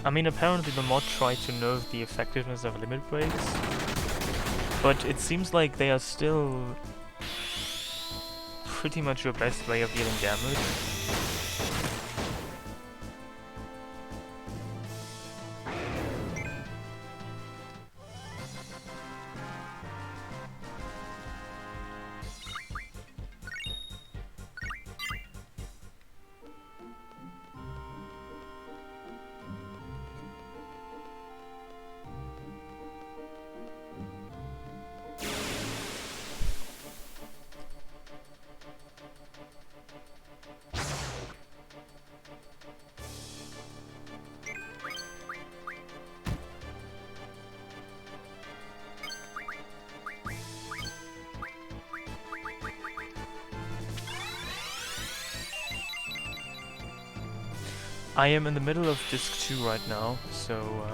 I mean, apparently the mod tried to nerf the effectiveness of limit breaks, but it seems like they are still pretty much your best way of dealing damage. I am in the middle of disc 2 right now, so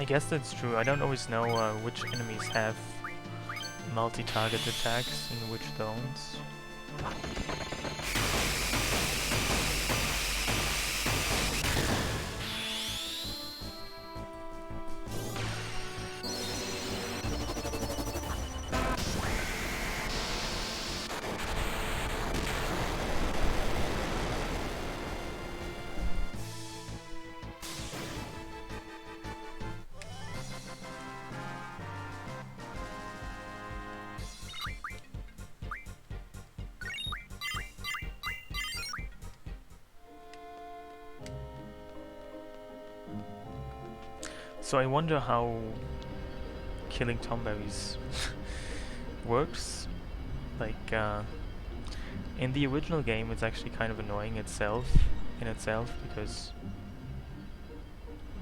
I guess that's true. I don't always know which enemies have multi-target attacks and which don't. So I wonder how killing tomberries works. Like, in the original game it's actually kind of annoying in itself because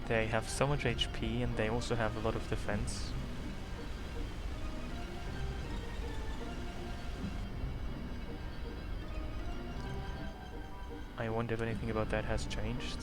they have so much HP and they also have a lot of defense. I wonder if anything about that has changed.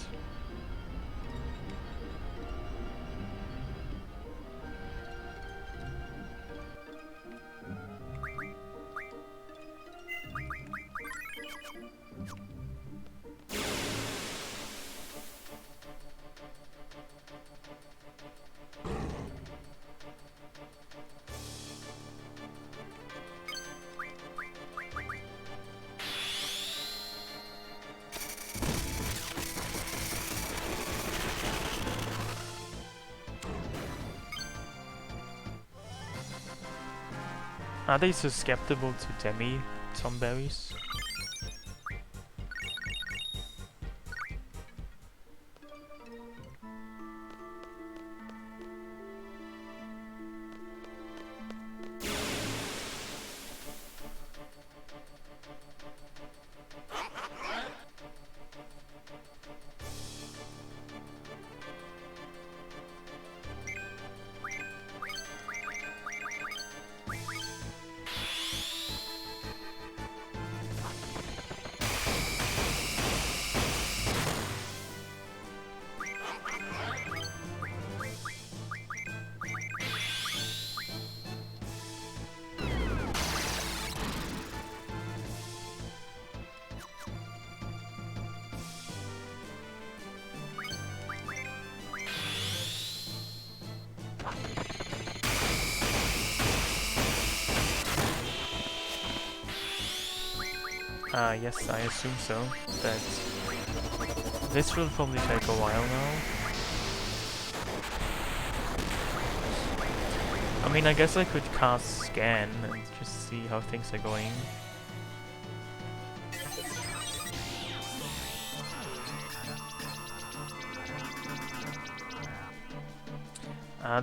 Are they susceptible to demi tomberries? Yes, I assume so. But this will probably take a while now. I mean, I guess I could cast Scan and just see how things are going.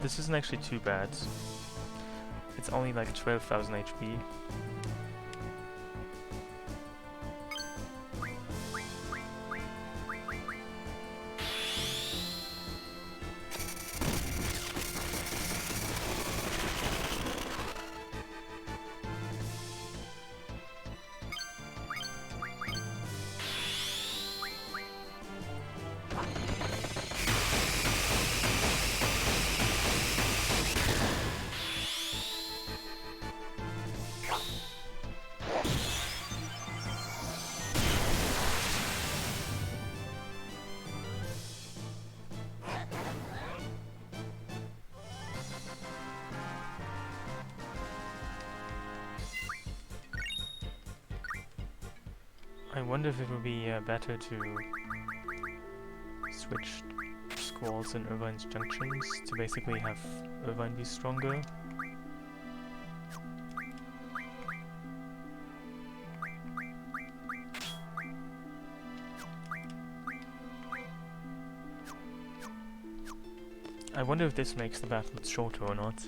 This isn't actually too bad. It's only like 12,000 HP. I wonder if it would be better to switch Squalls and Irvine's junctions to basically have Irvine be stronger. I wonder if this makes the battles shorter or not.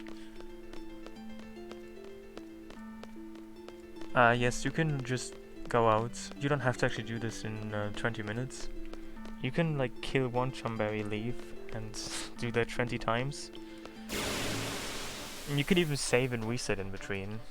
Yes, you can just go out. You don't have to actually do this in 20 minutes. You can like kill one Chumberry, leave, and do that 20 times. And you can even save and reset in between.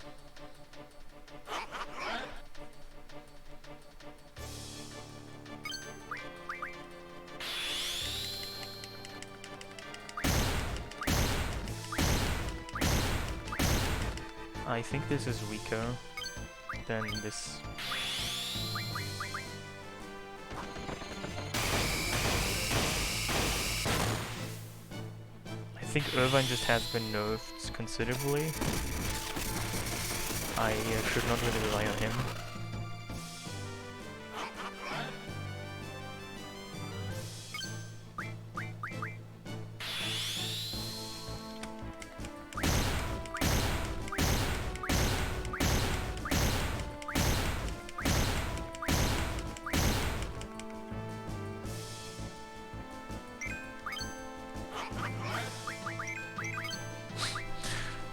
I think this is weaker than this. I think Irvine just has been nerfed considerably. I should not really rely on him.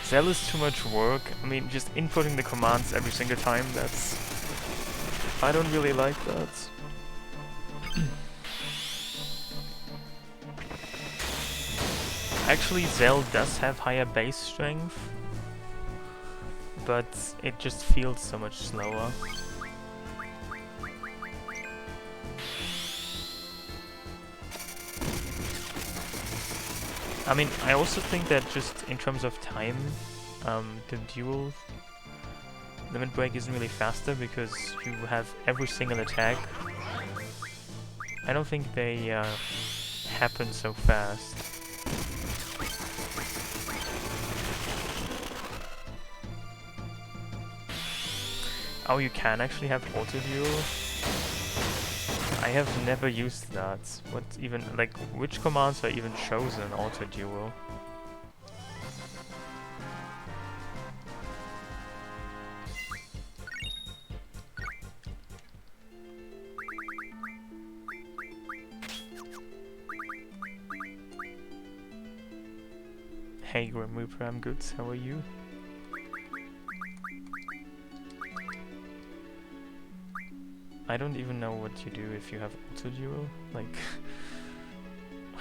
Zell is too much work. I mean, just inputting the commands every single time, that's... I don't really like that. Actually, Zell does have higher base strength, but it just feels so much slower. I mean, I also think that just in terms of time, the dual limit break isn't really faster because you have every single attack. I don't think they happen so fast. Oh, you can actually have auto duel? I have never used that. What even, like, which commands are even chosen auto duel? Hey Grim Reaper, I'm good, how are you? I don't even know what you do if you have auto duel. Like,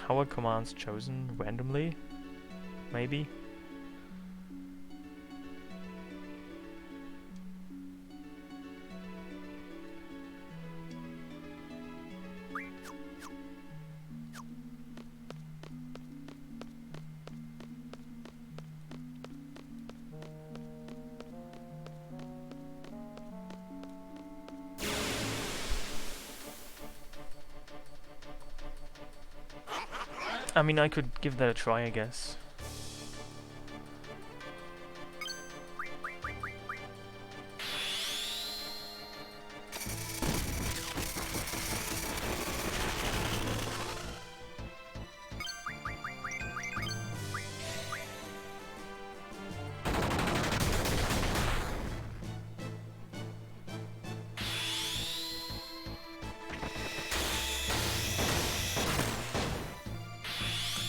how are commands chosen randomly? Maybe? I mean, I could give that a try, I guess.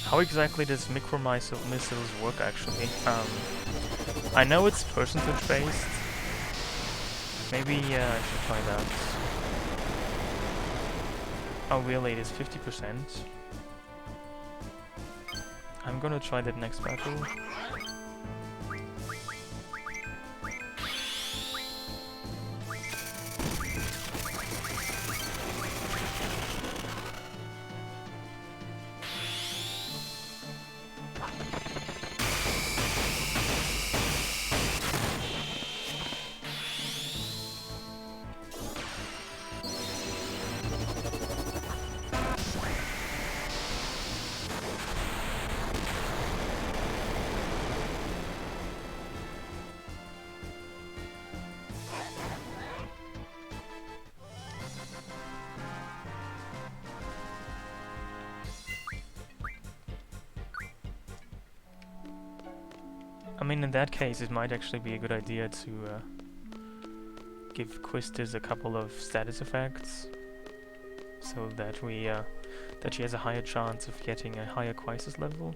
How exactly does micro missiles work actually? I know it's percentage based. Maybe I should try that. Oh really, it is 50%. I'm gonna try that next battle. I mean, in that case, it might actually be a good idea to give Quistis a couple of status effects, so that that she has a higher chance of getting a higher crisis level.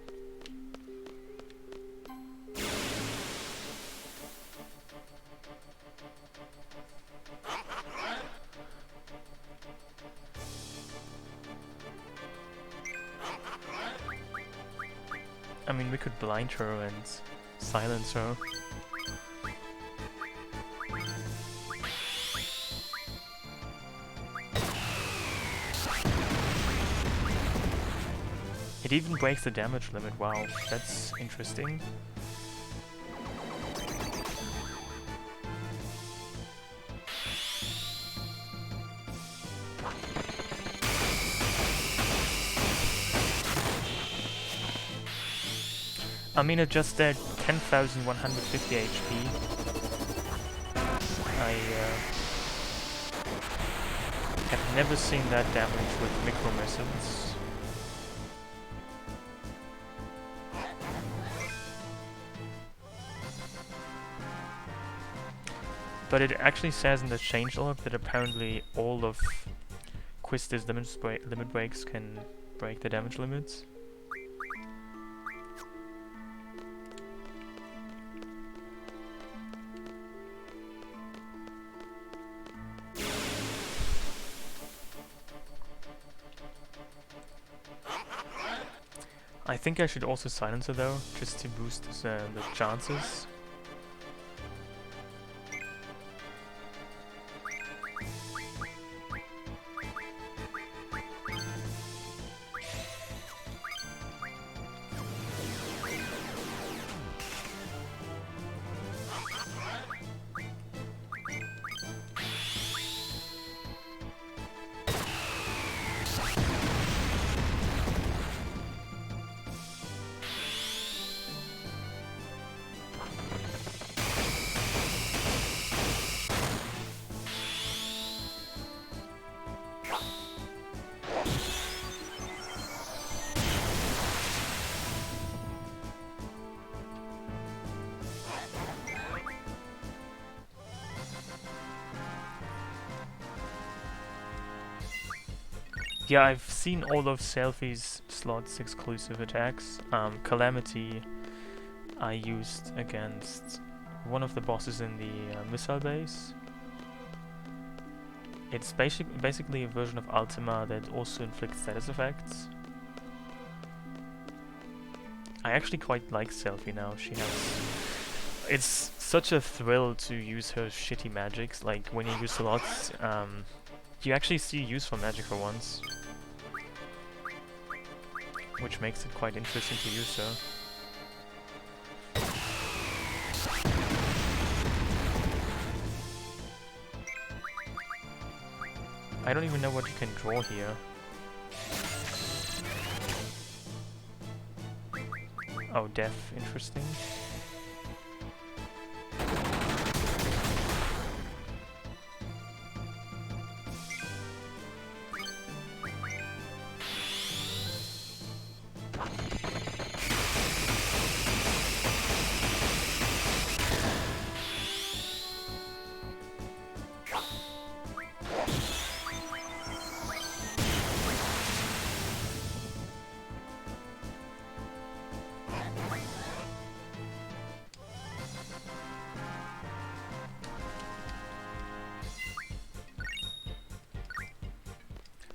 I mean, we could blind her and silence her. It even breaks the damage limit, wow, that's interesting. I mean, it just at 10,150 HP. I have never seen that damage with micro missiles. But it actually says in the changelog that apparently all of Quista's limit breaks can break the damage limits. I think I should also silence her though, just to boost the chances. Yeah, I've seen all of Selfie's slots exclusive attacks. Calamity I used against one of the bosses in the missile base. It's basically a version of Ultima that also inflicts status effects. I actually quite like Selfie now. She has... It's such a thrill to use her shitty magics. Like, when you use slots, you actually see useful magic for once. Which makes it quite interesting to use her. I don't even know what you can draw here. Oh, death, interesting.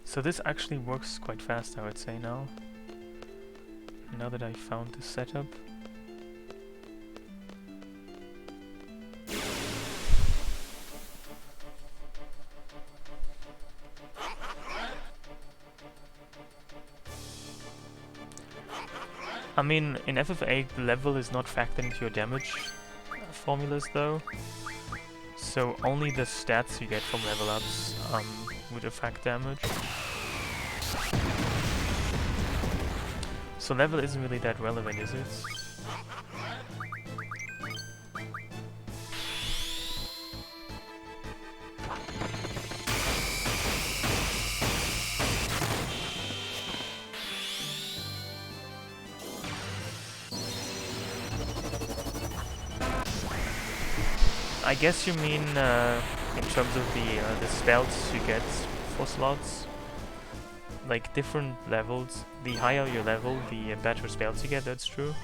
So this actually works quite fast, I would say now. Now that I found the setup. I mean, in FF8 the level is not factored into your damage formulas though. So only the stats you get from level ups would affect damage. So level isn't really that relevant, is it? I guess you mean in terms of the spells you get for slots. Like different levels, the higher your level, the better spells you get, that's true.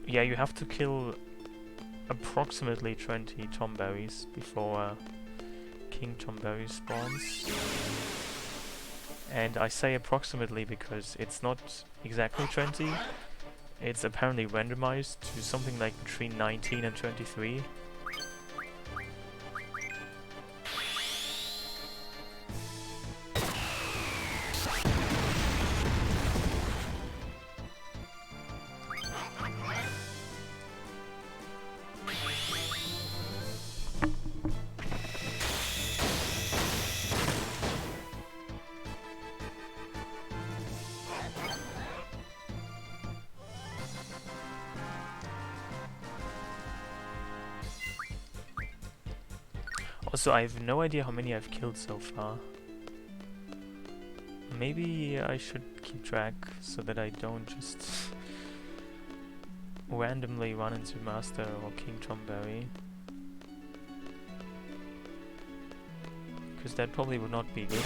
Yeah, you have to kill approximately 20 tomberries before King Tomberry spawns. And I say approximately because it's not exactly 20. It's apparently randomized to something like between 19 and 23. Also, I have no idea how many I've killed so far. Maybe I should keep track so that I don't just randomly run into Master or King Tomberry. Because that probably would not be good.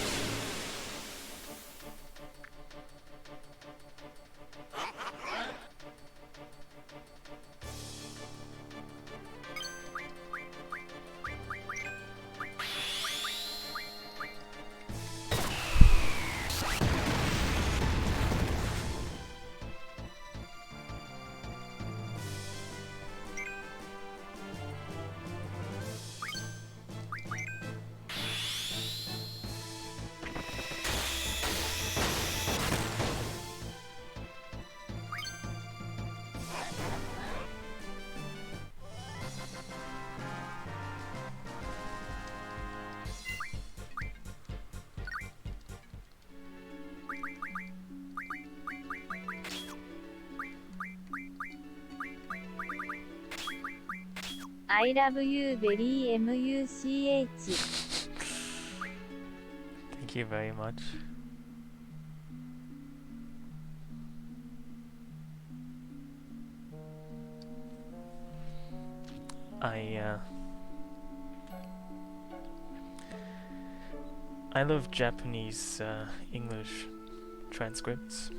I love you very much. Thank you very much. I love Japanese English transcripts.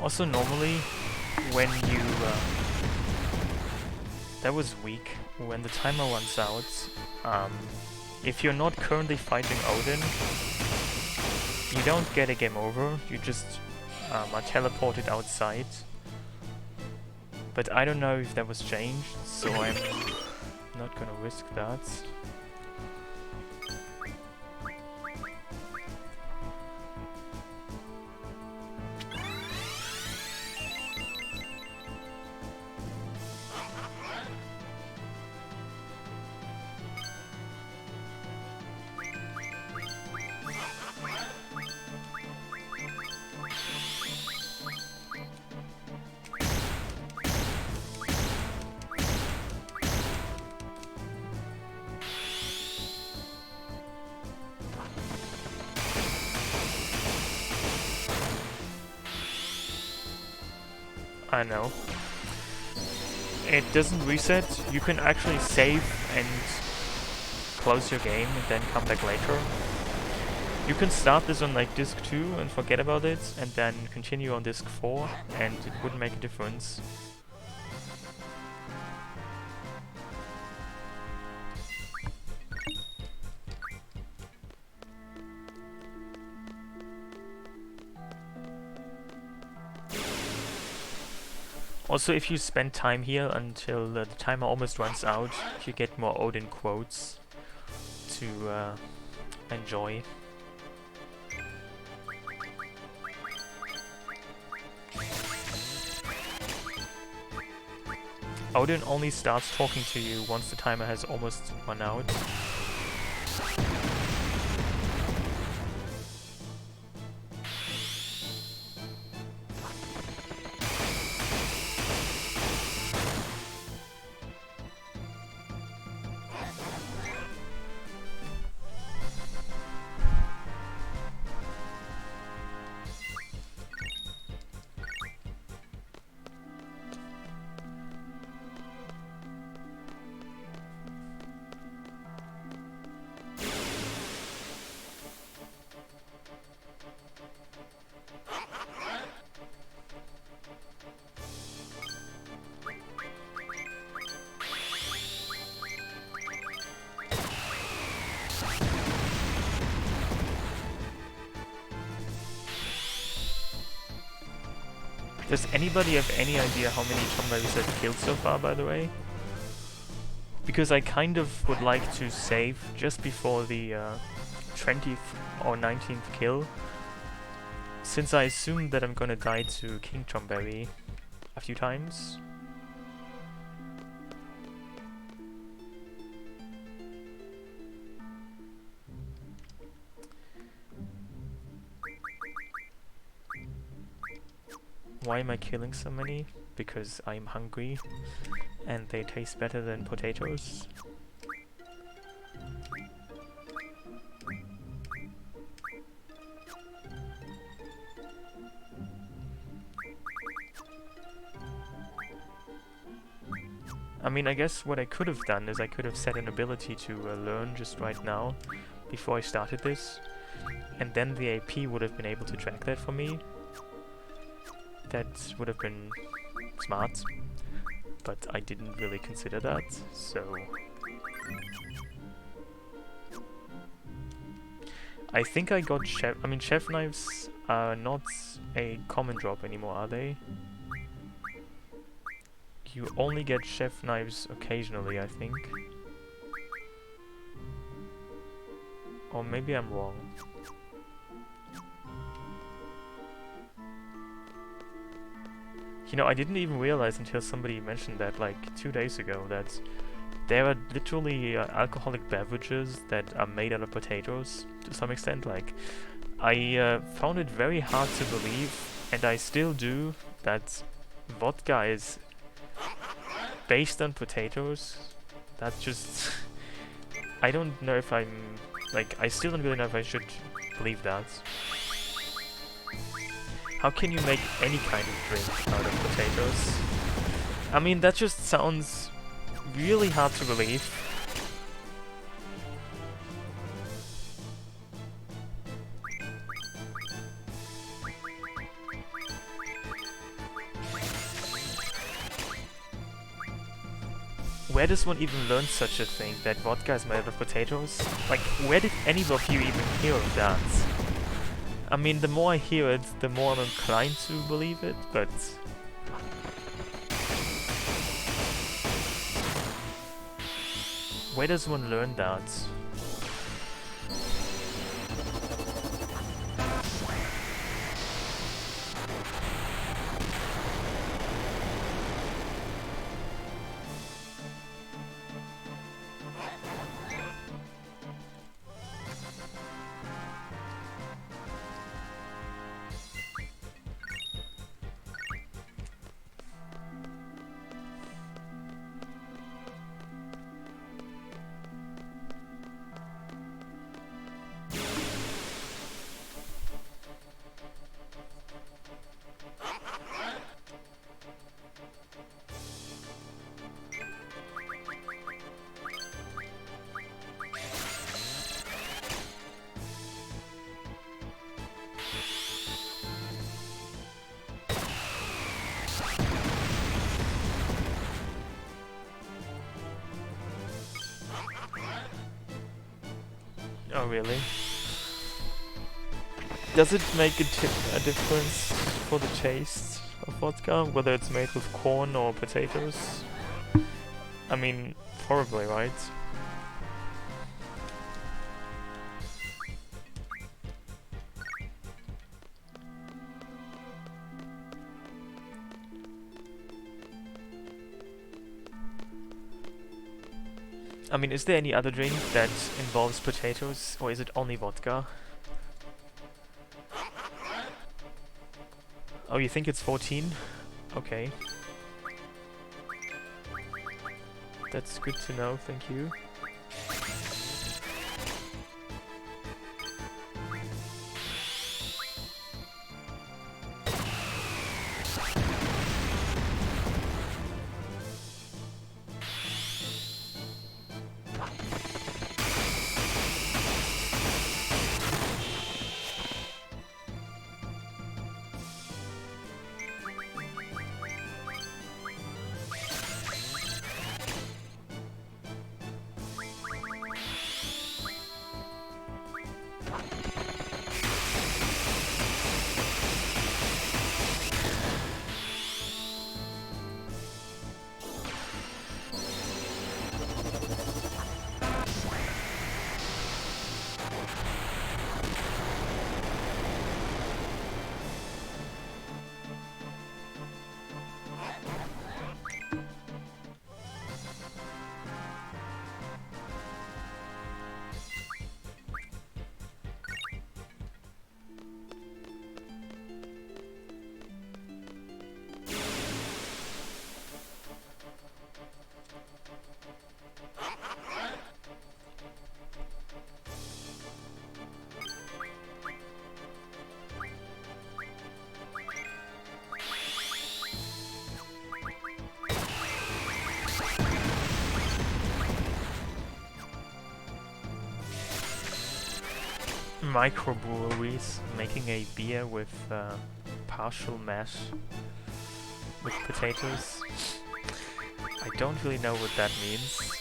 Also, normally, when you... that was weak. When the timer runs out, if you're not currently fighting Odin, you don't get a game over, you just are teleported outside. But I don't know if that was changed, so I'm not gonna risk that. I know. It doesn't reset. You can actually save and close your game and then come back later. You can start this on like disc 2 and forget about it and then continue on disc 4 and it wouldn't make a difference. Also, if you spend time here until the timer almost runs out, you get more Odin quotes to enjoy. Odin only starts talking to you once the timer has almost run out. Does anybody have any idea how many zombies I've killed so far, by the way? Because I kind of would like to save just before the 20th or 19th kill, since I assume that I'm gonna die to King Chomberry a few times. Why am I killing so many? Because I'm hungry and they taste better than potatoes. I mean, I guess what I could have done is I could have set an ability to learn just right now before I started this, and then the AP would have been able to track that for me. That would have been smart, but I didn't really consider that, so... I think I got chef... I mean, chef knives are not a common drop anymore, are they? You only get chef knives occasionally, I think. Or maybe I'm wrong. You know, I didn't even realize until somebody mentioned that like 2 days ago that there are literally alcoholic beverages that are made out of potatoes to some extent. Like, I found it very hard to believe, and I still do, that vodka is based on potatoes. That's just... I don't know if I'm... like, I still don't really know if I should believe that. How can you make any kind of drink out of potatoes? I mean, that just sounds really hard to believe. Where does one even learn such a thing, that vodka is made out of potatoes? Like, where did any of you even hear of that? I mean, the more I hear it, the more I'm inclined to believe it, but... where does one learn that? Oh, really? Does it make a difference for the taste of vodka, whether it's made with corn or potatoes? I mean, probably, right? I mean, is there any other drink that involves potatoes, or is it only vodka? Oh, you think it's 14? Okay. That's good to know, thank you. microbreweries making a beer with partial mash with potatoes. I don't really know what that means.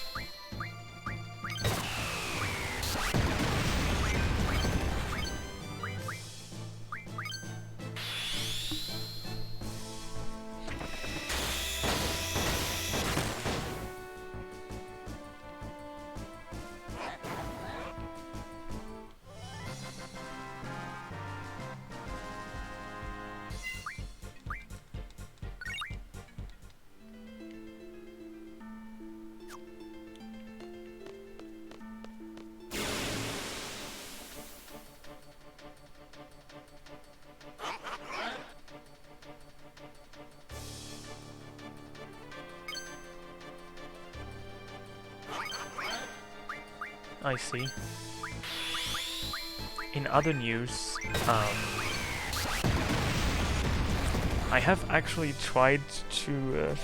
I see. In other news, I have actually tried to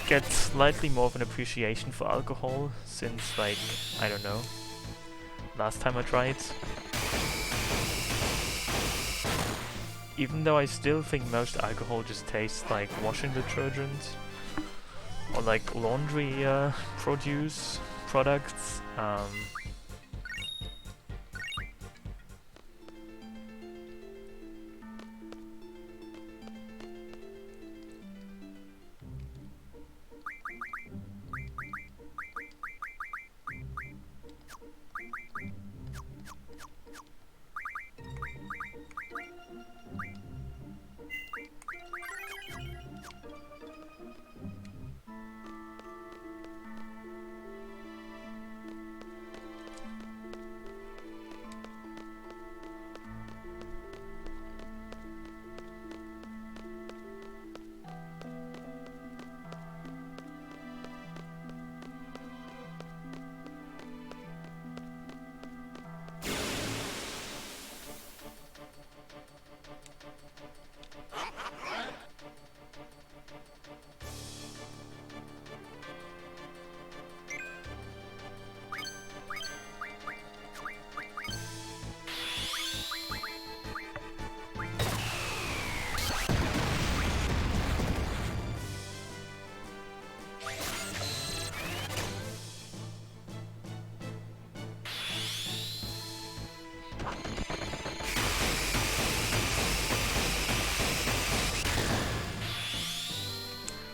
get slightly more of an appreciation for alcohol since, like, I don't know, last time I tried. Even though I still think most alcohol just tastes like washing detergent or like laundry products.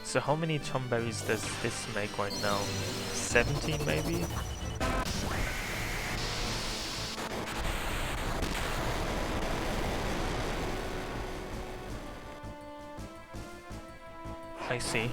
So how many tom berries does this make right now? 17 maybe? I see.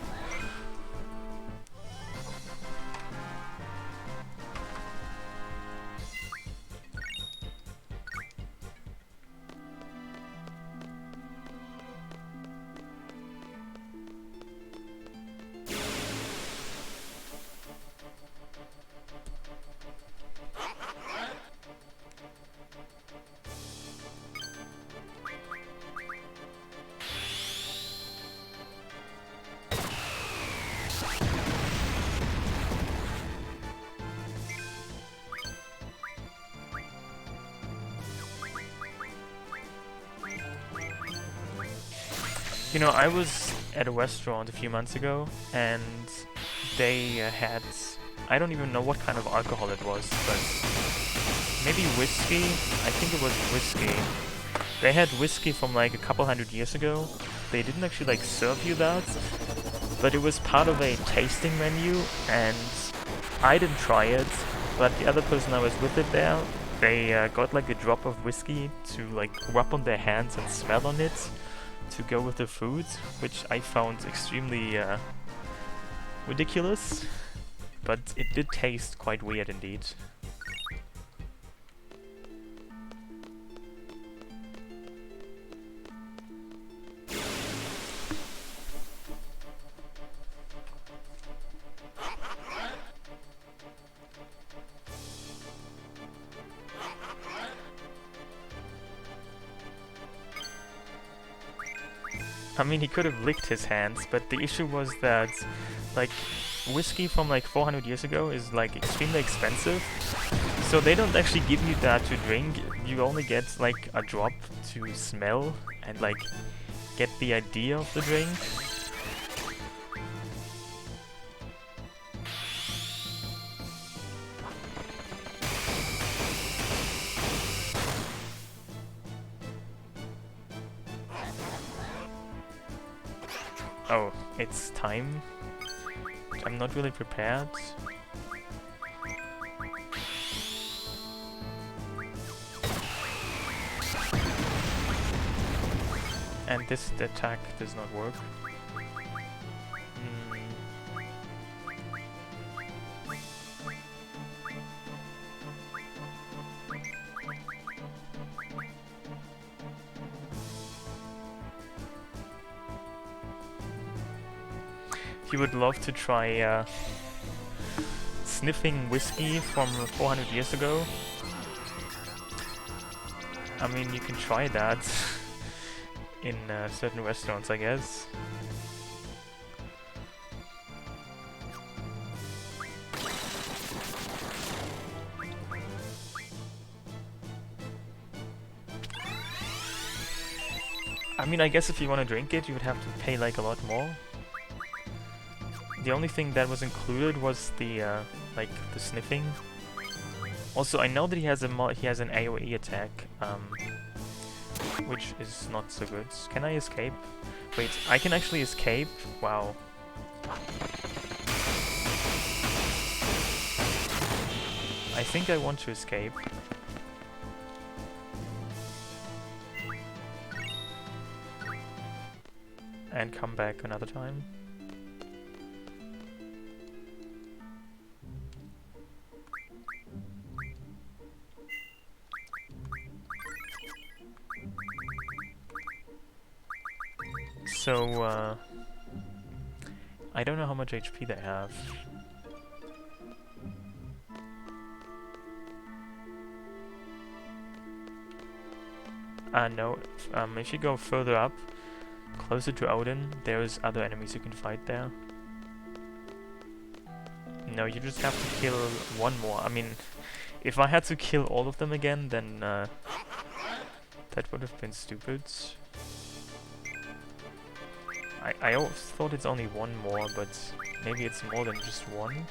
You know, I was at a restaurant a few months ago, and they had, I don't even know what kind of alcohol it was, but maybe whiskey? I think it was whiskey. They had whiskey from like a couple hundred years ago. They didn't actually like serve you that, but it was part of a tasting menu, and I didn't try it, but the other person I was with it there, they got like a drop of whiskey to like rub on their hands and smell on it to go with the food, which I found extremely ridiculous, but it did taste quite weird indeed. I mean, he could have licked his hands, but the issue was that, like, whiskey from like 400 years ago is like extremely expensive, So they don't actually give you that to drink, you only get like a drop to smell and like get the idea of the drink. Oh, it's time. I'm not really prepared. And this attack does not work. You would love to try sniffing whiskey from 400 years ago. I mean, you can try that in certain restaurants, I guess. I mean, I guess if you want to drink it, you would have to pay like a lot more. The only thing that was included was the like the sniffing. Also, I know that he has an AoE attack, which is not so good. Can I escape? Wait, I can actually escape? Wow. I think I want to escape. And come back another time. So, I don't know how much HP they have. No, if you go further up, closer to Odin, there's other enemies you can fight there. No, you just have to kill one more. I mean, if I had to kill all of them again, then that would have been stupid. I always thought it's only one more, but maybe it's more than just one.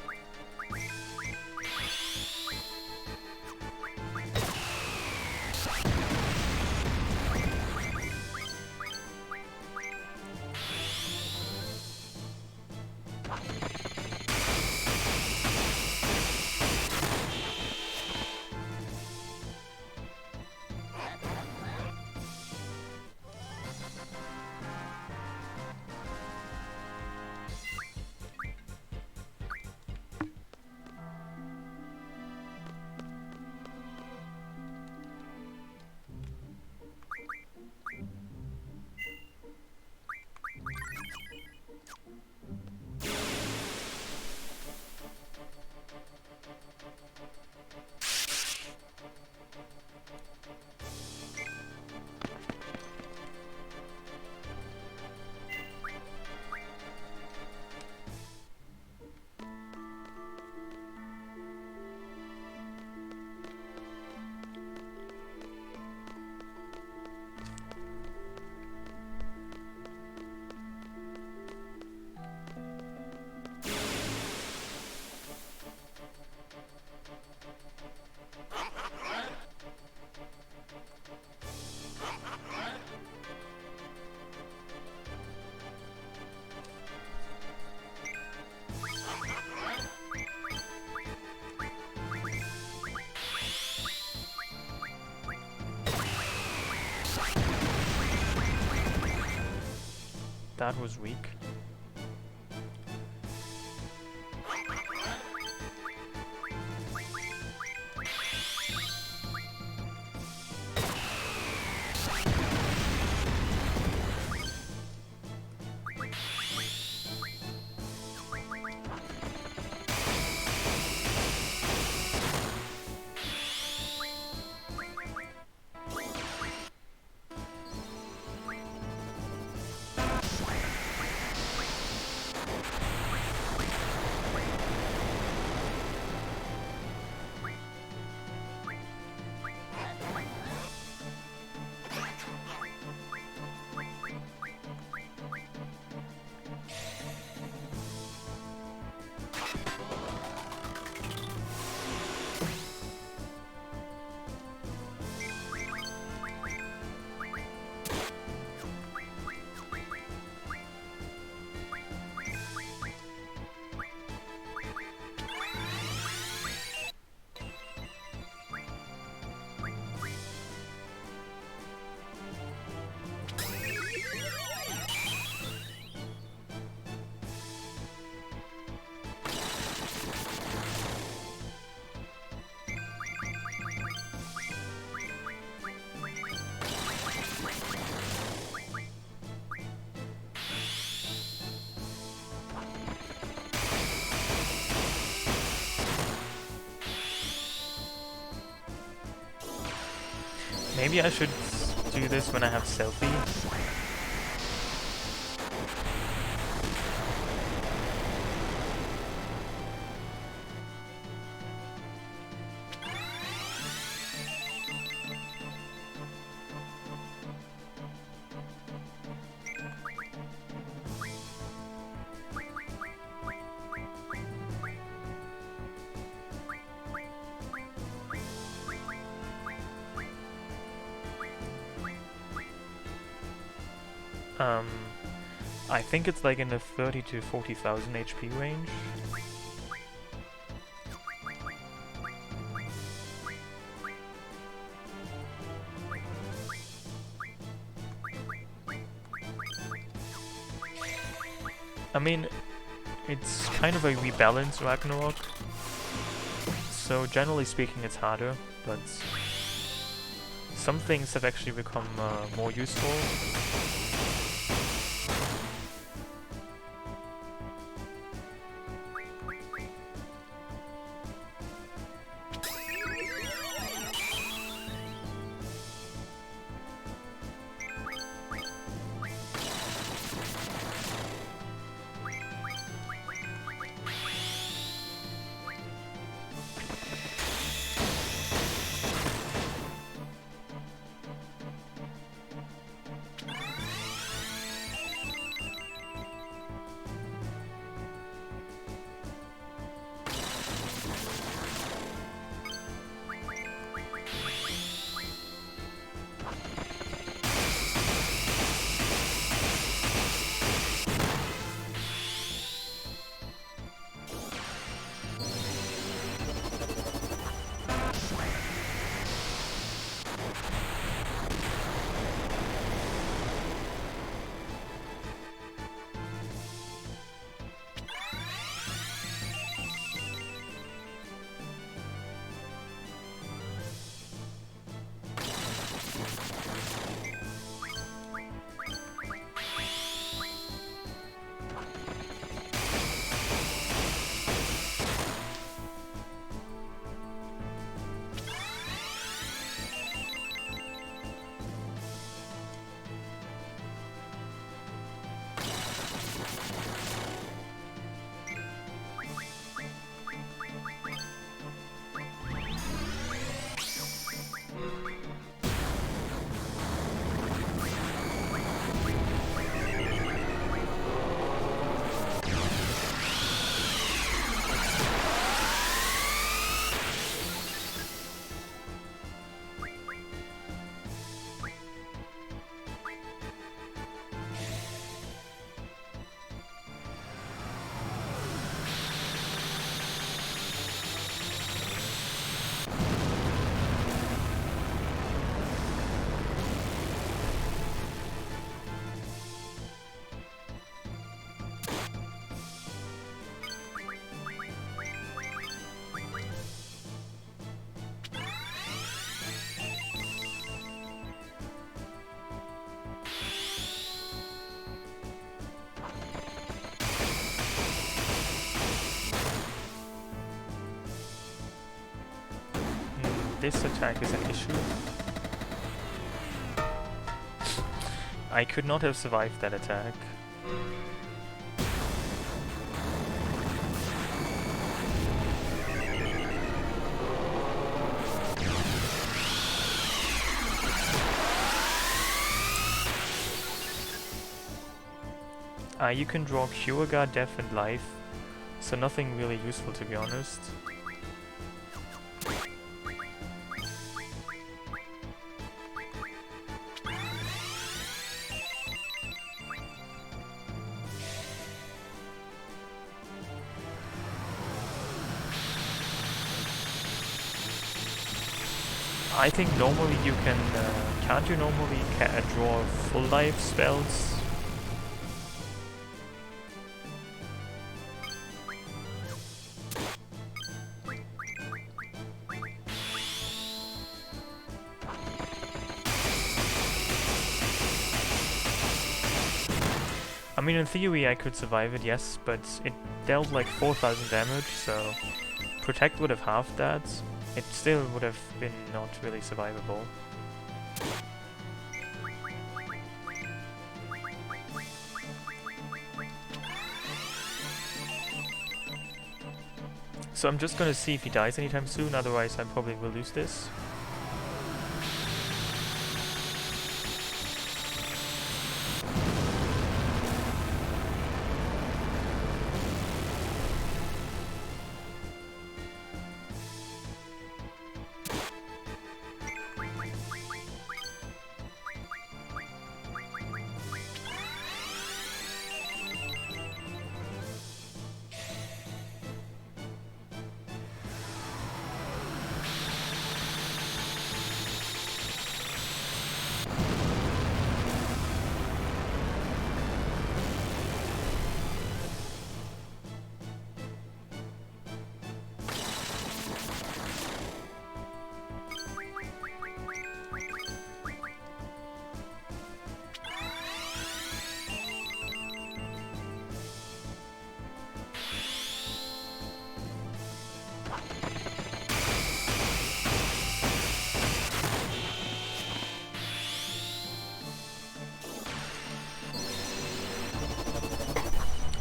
That was weak. Maybe I should do this when I have selfie. I think it's like in the 30 to 40,000 HP range. I mean, it's kind of a rebalanced Ragnarok, so generally speaking it's harder, but some things have actually become more useful. This attack is an issue. I could not have survived that attack. You can draw Cure Guard, Death and Life, so nothing really useful to be honest. I think normally you can, can't you normally draw full life spells? I mean, in theory I could survive it, yes, but it dealt like 4,000 damage, so Protect would have halved that. It still would have been not really survivable. So I'm just gonna see if he dies anytime soon, otherwise I probably will lose this.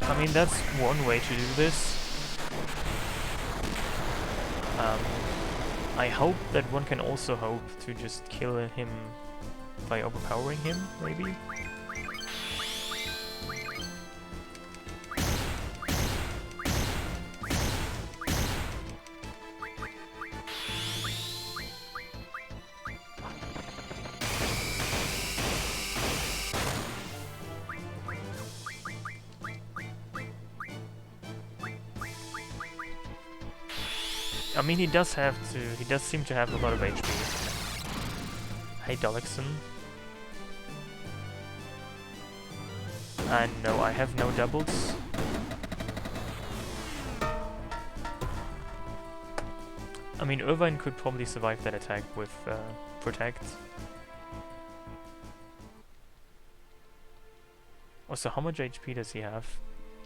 I mean, that's one way to do this. I hope that one can also hope to just kill him by overpowering him, maybe? I mean, he does seem to have a lot of HP. Hey, Dolixon. And no, I have no doubles. I mean, Irvine could probably survive that attack with Protect. Also, how much HP does he have?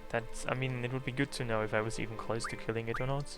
That's, I mean, it would be good to know if I was even close to killing it or not.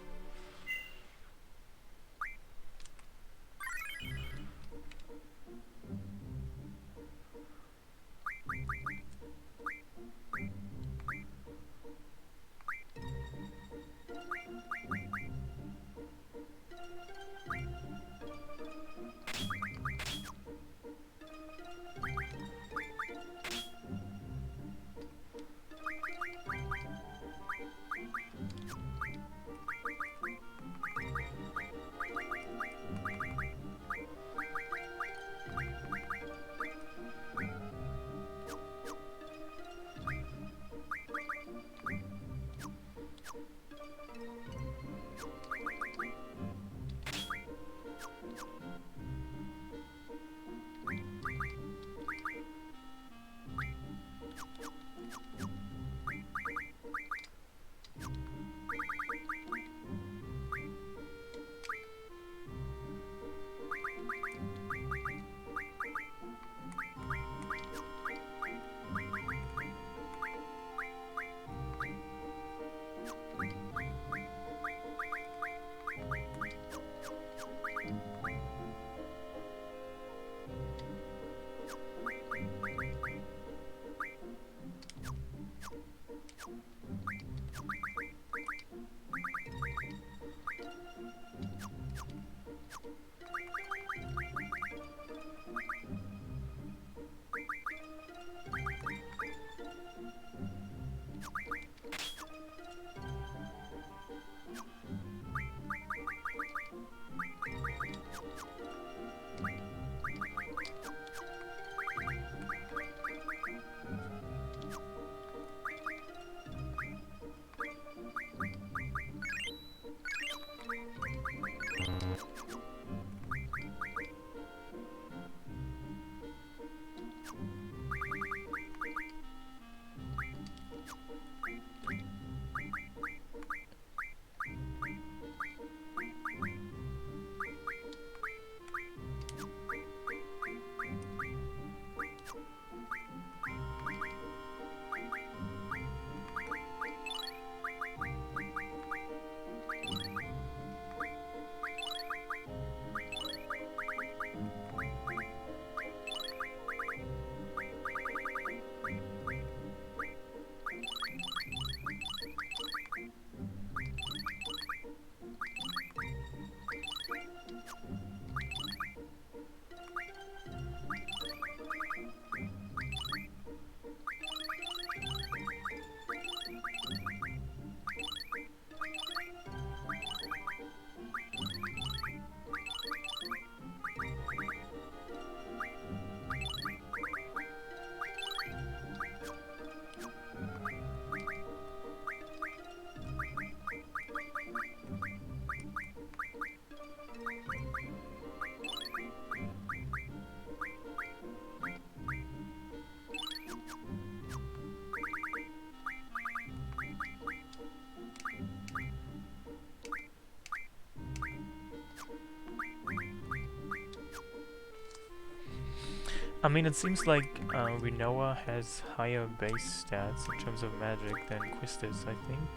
I mean, it seems like Rinoa has higher base stats in terms of magic than Quistis, I think.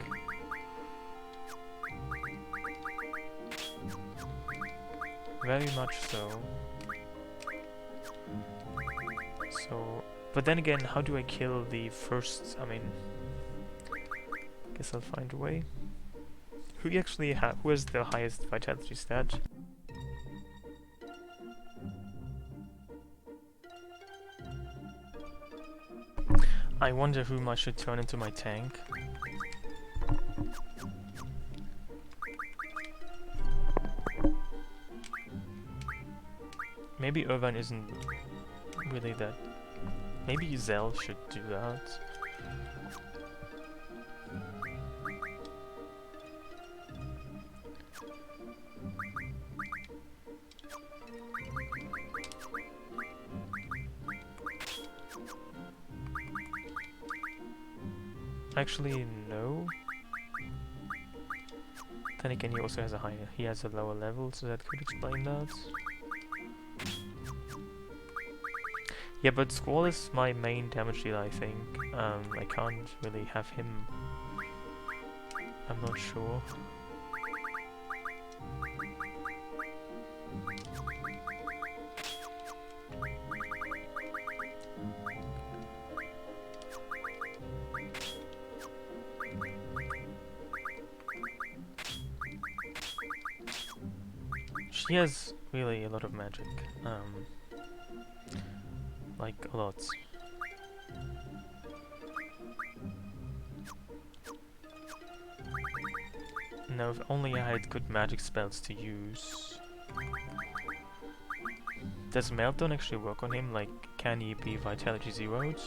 Very much so. So, but then again, how do I kill the first? I mean, guess I'll find a way. Who has the highest vitality stat? I wonder whom I should turn into my tank. Maybe Irvine isn't really that. Maybe Zell should do that. Actually, no. Then again, he also has a lower level, so that could explain that. Yeah, but Squall is my main damage dealer, I think. I can't really have him. I'm not sure. She has really a lot of magic. Like, a lot. Now, if only I had good magic spells to use. Does Meltdown actually work on him? Like, can he be Vitality zeroed?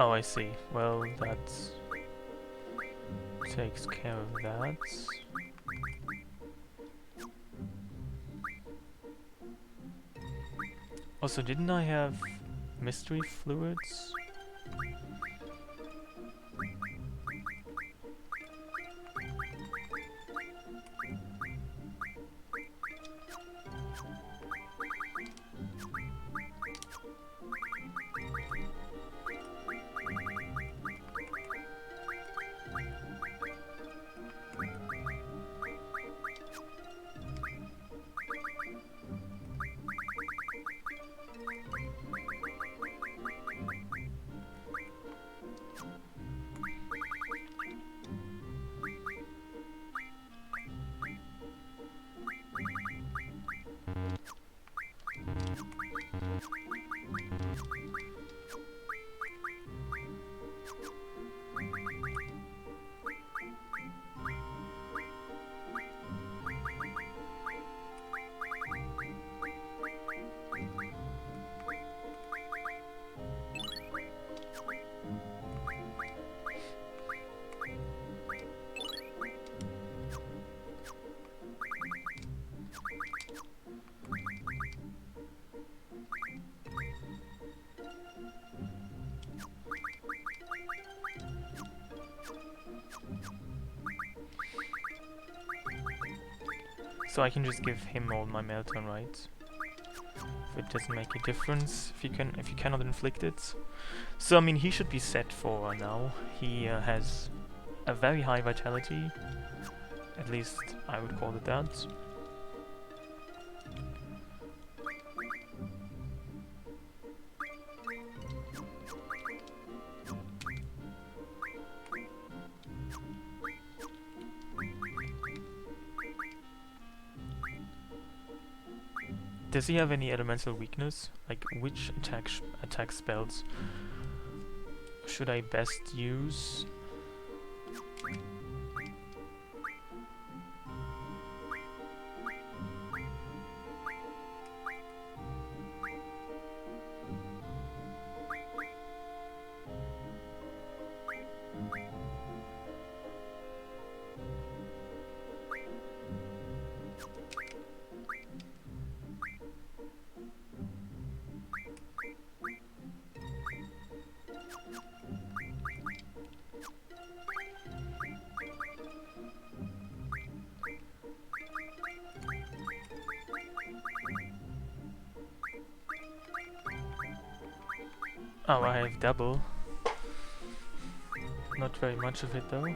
Oh, I see. Well, that takes care of that. Also, didn't I have mystery fluids? So I can just give him all my Meltdown, right? If it doesn't make a difference, if you cannot inflict it. So I mean, he should be set for now. He has a very high vitality. At least I would call it that. Does he have any elemental weakness? Like, which attack spells should I best use? Oh, I have double. Not very much of it though.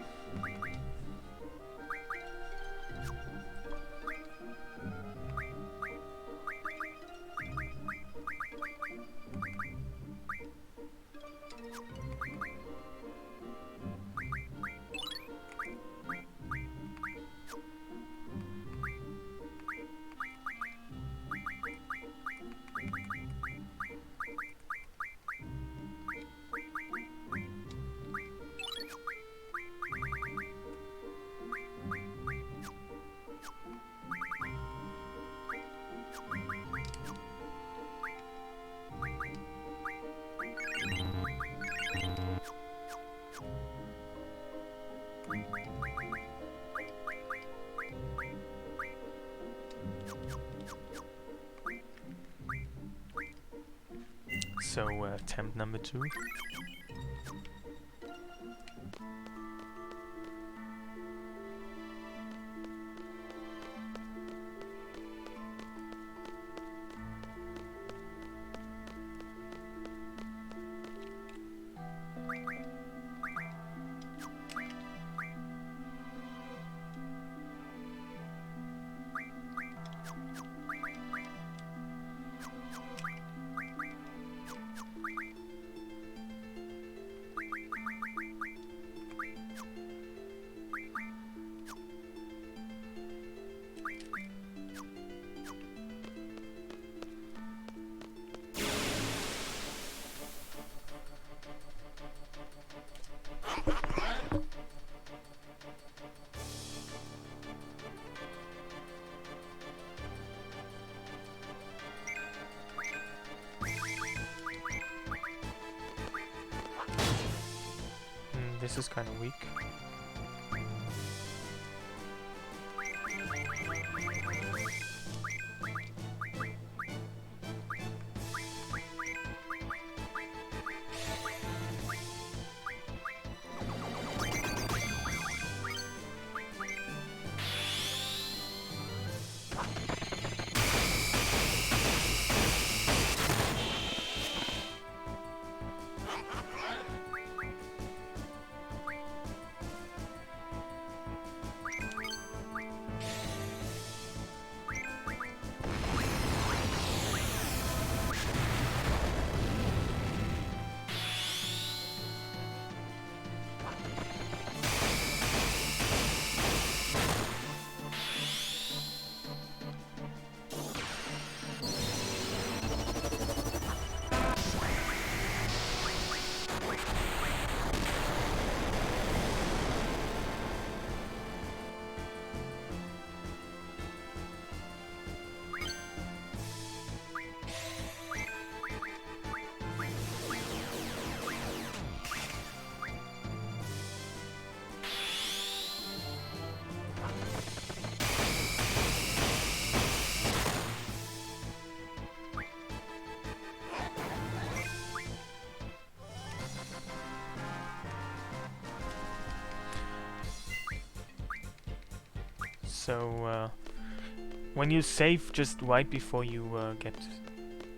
So, attempt number 2. This is kind of weak. So, when you save just right before you get...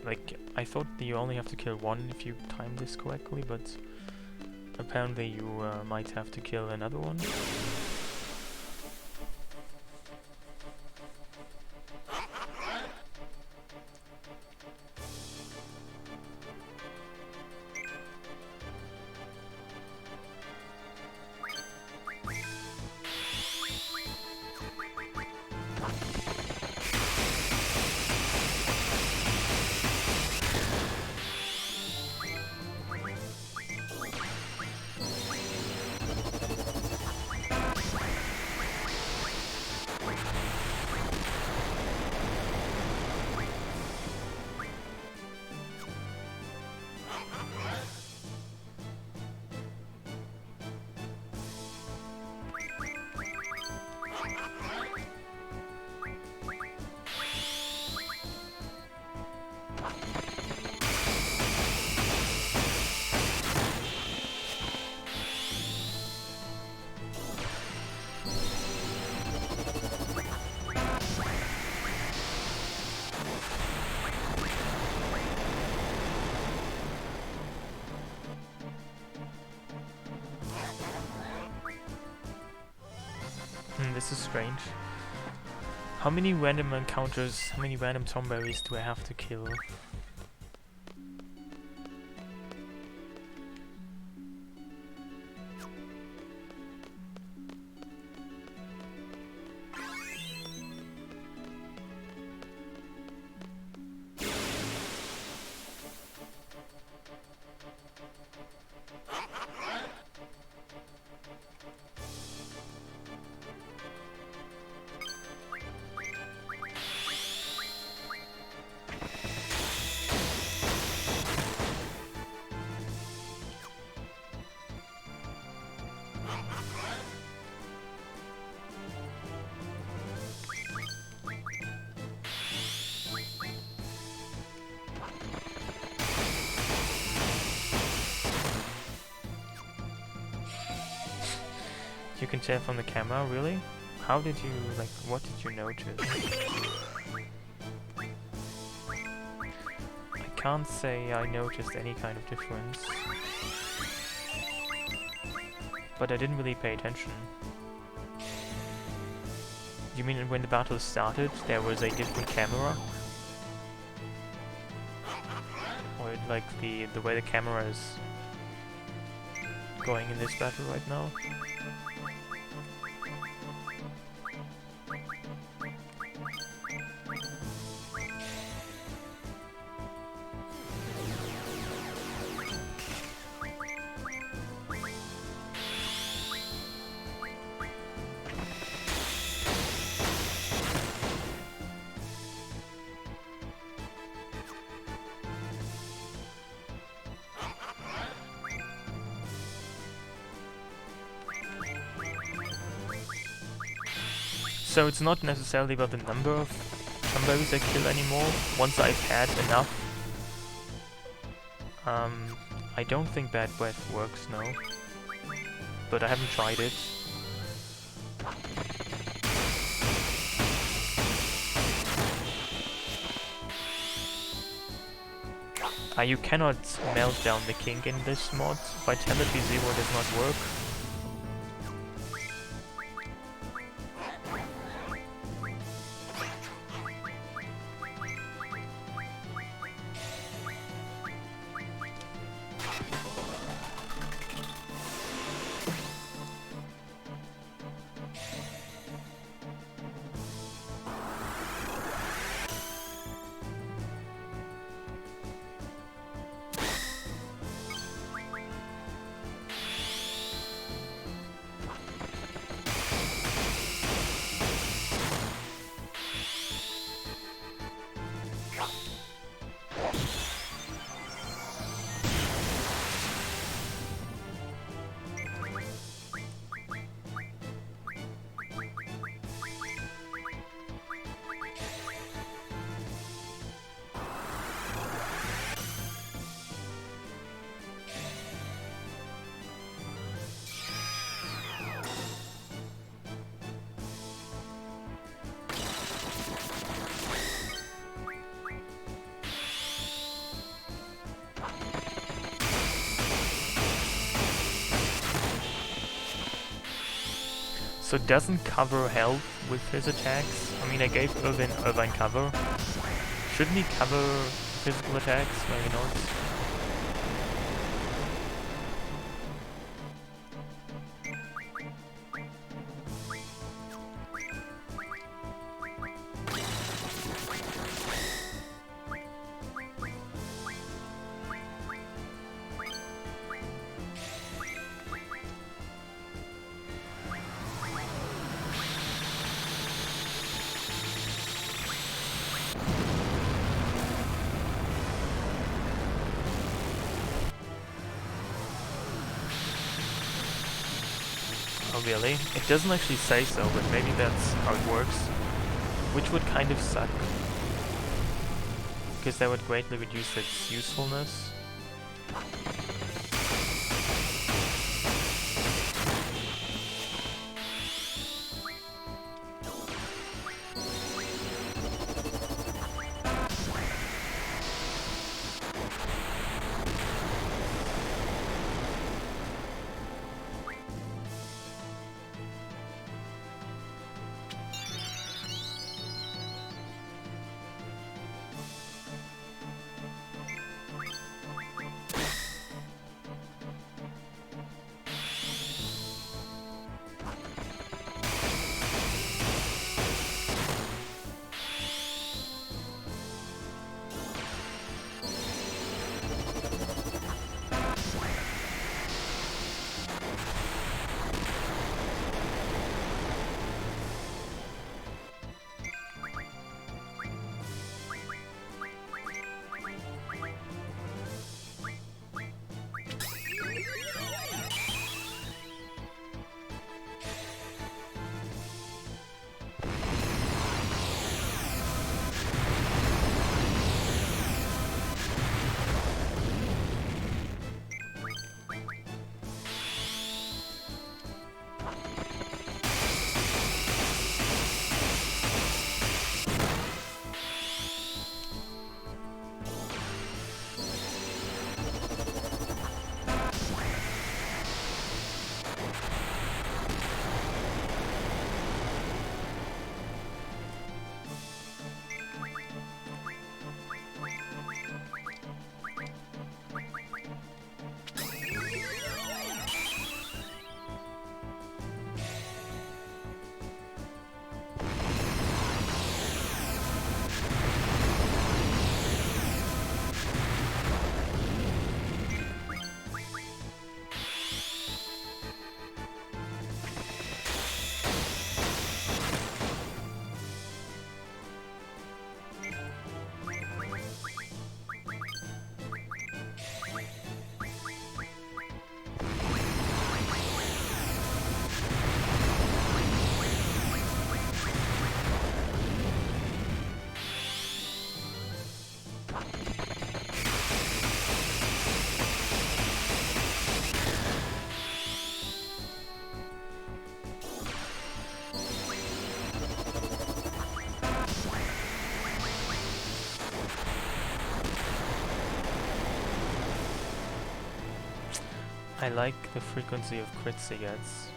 Like, I thought that you only have to kill one if you time this correctly, but apparently you might have to kill another one. this is strange. How many random encounters, how many random tomberries do I have to kill? You can tell from the camera, really? How did you, like, what did you notice? I can't say I noticed any kind of difference. But I didn't really pay attention. You mean when the battle started, there was a different camera? Or like the way the camera is going in this battle right now? So it's not necessarily about the number of tomberries I kill anymore. Once I've had enough, I don't think Bad Breath works, no. But I haven't tried it. You cannot melt down the king in this mod. Vitality 0 does not work. So doesn't cover help with his attacks? I mean, I gave Irvine cover. Shouldn't he cover physical attacks? Maybe not. Oh really? It doesn't actually say so, but maybe that's how it works. Which would kind of suck. Because that would greatly reduce its usefulness. I like the frequency of crits he gets.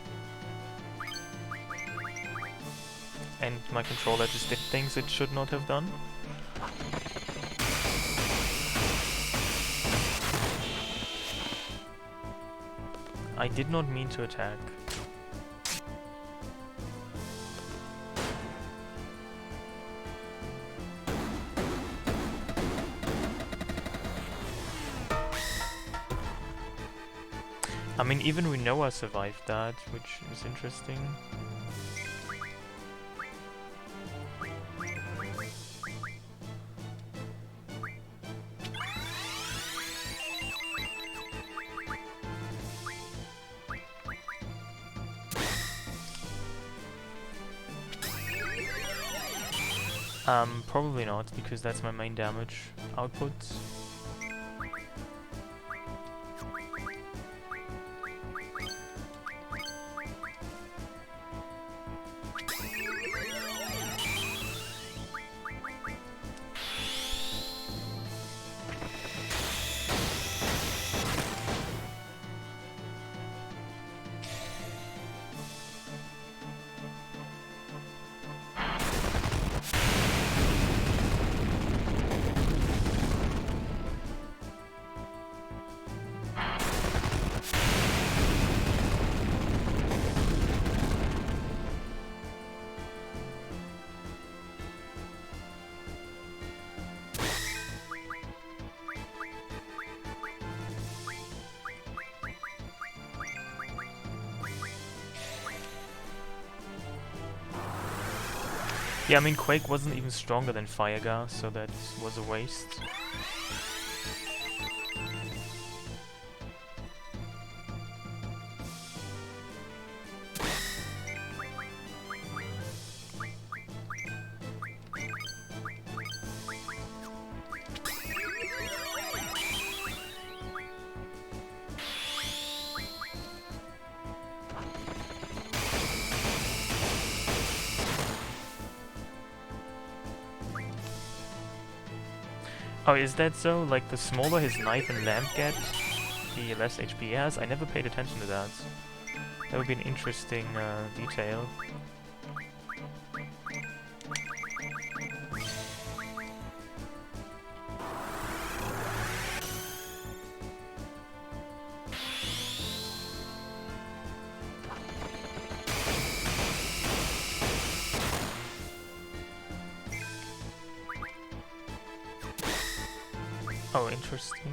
And my controller just did things it should not have done. I did not mean to attack. I mean, even Rinoa survived that, which is interesting. Probably not, because that's my main damage output. Yeah, I mean, Quake wasn't even stronger than Firegar, so that was a waste. Oh, is that so? Like, the smaller his knife and lamp get, the less HP he has? I never paid attention to that. That would be an interesting detail. Oh, interesting.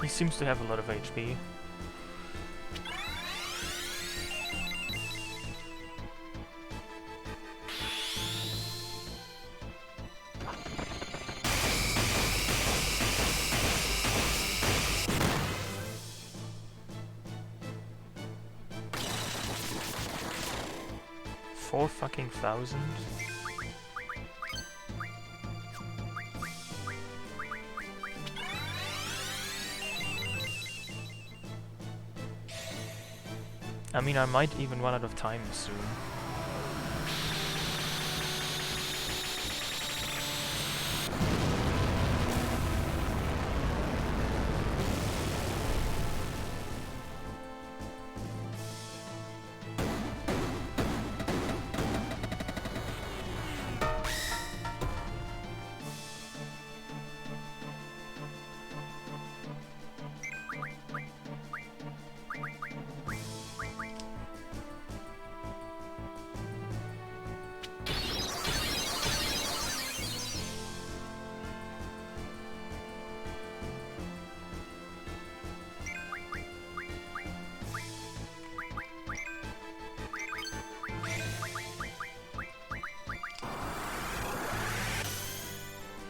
He seems to have a lot of HP. Four fucking thousand. I mean, I might even run out of time soon.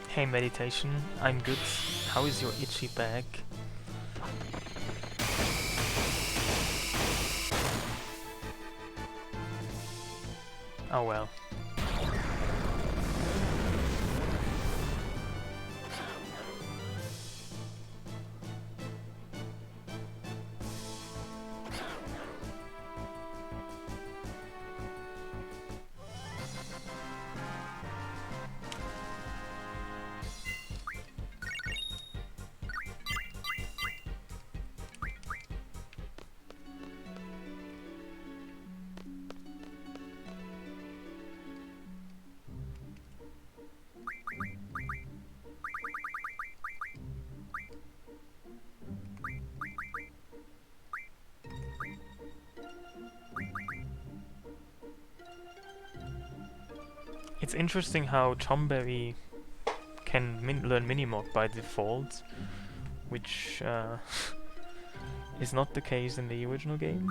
Hey meditation, I'm good. How is your itchy back? Oh well. It's interesting how Chomberry can learn Minimog by default, which is not the case in the original game.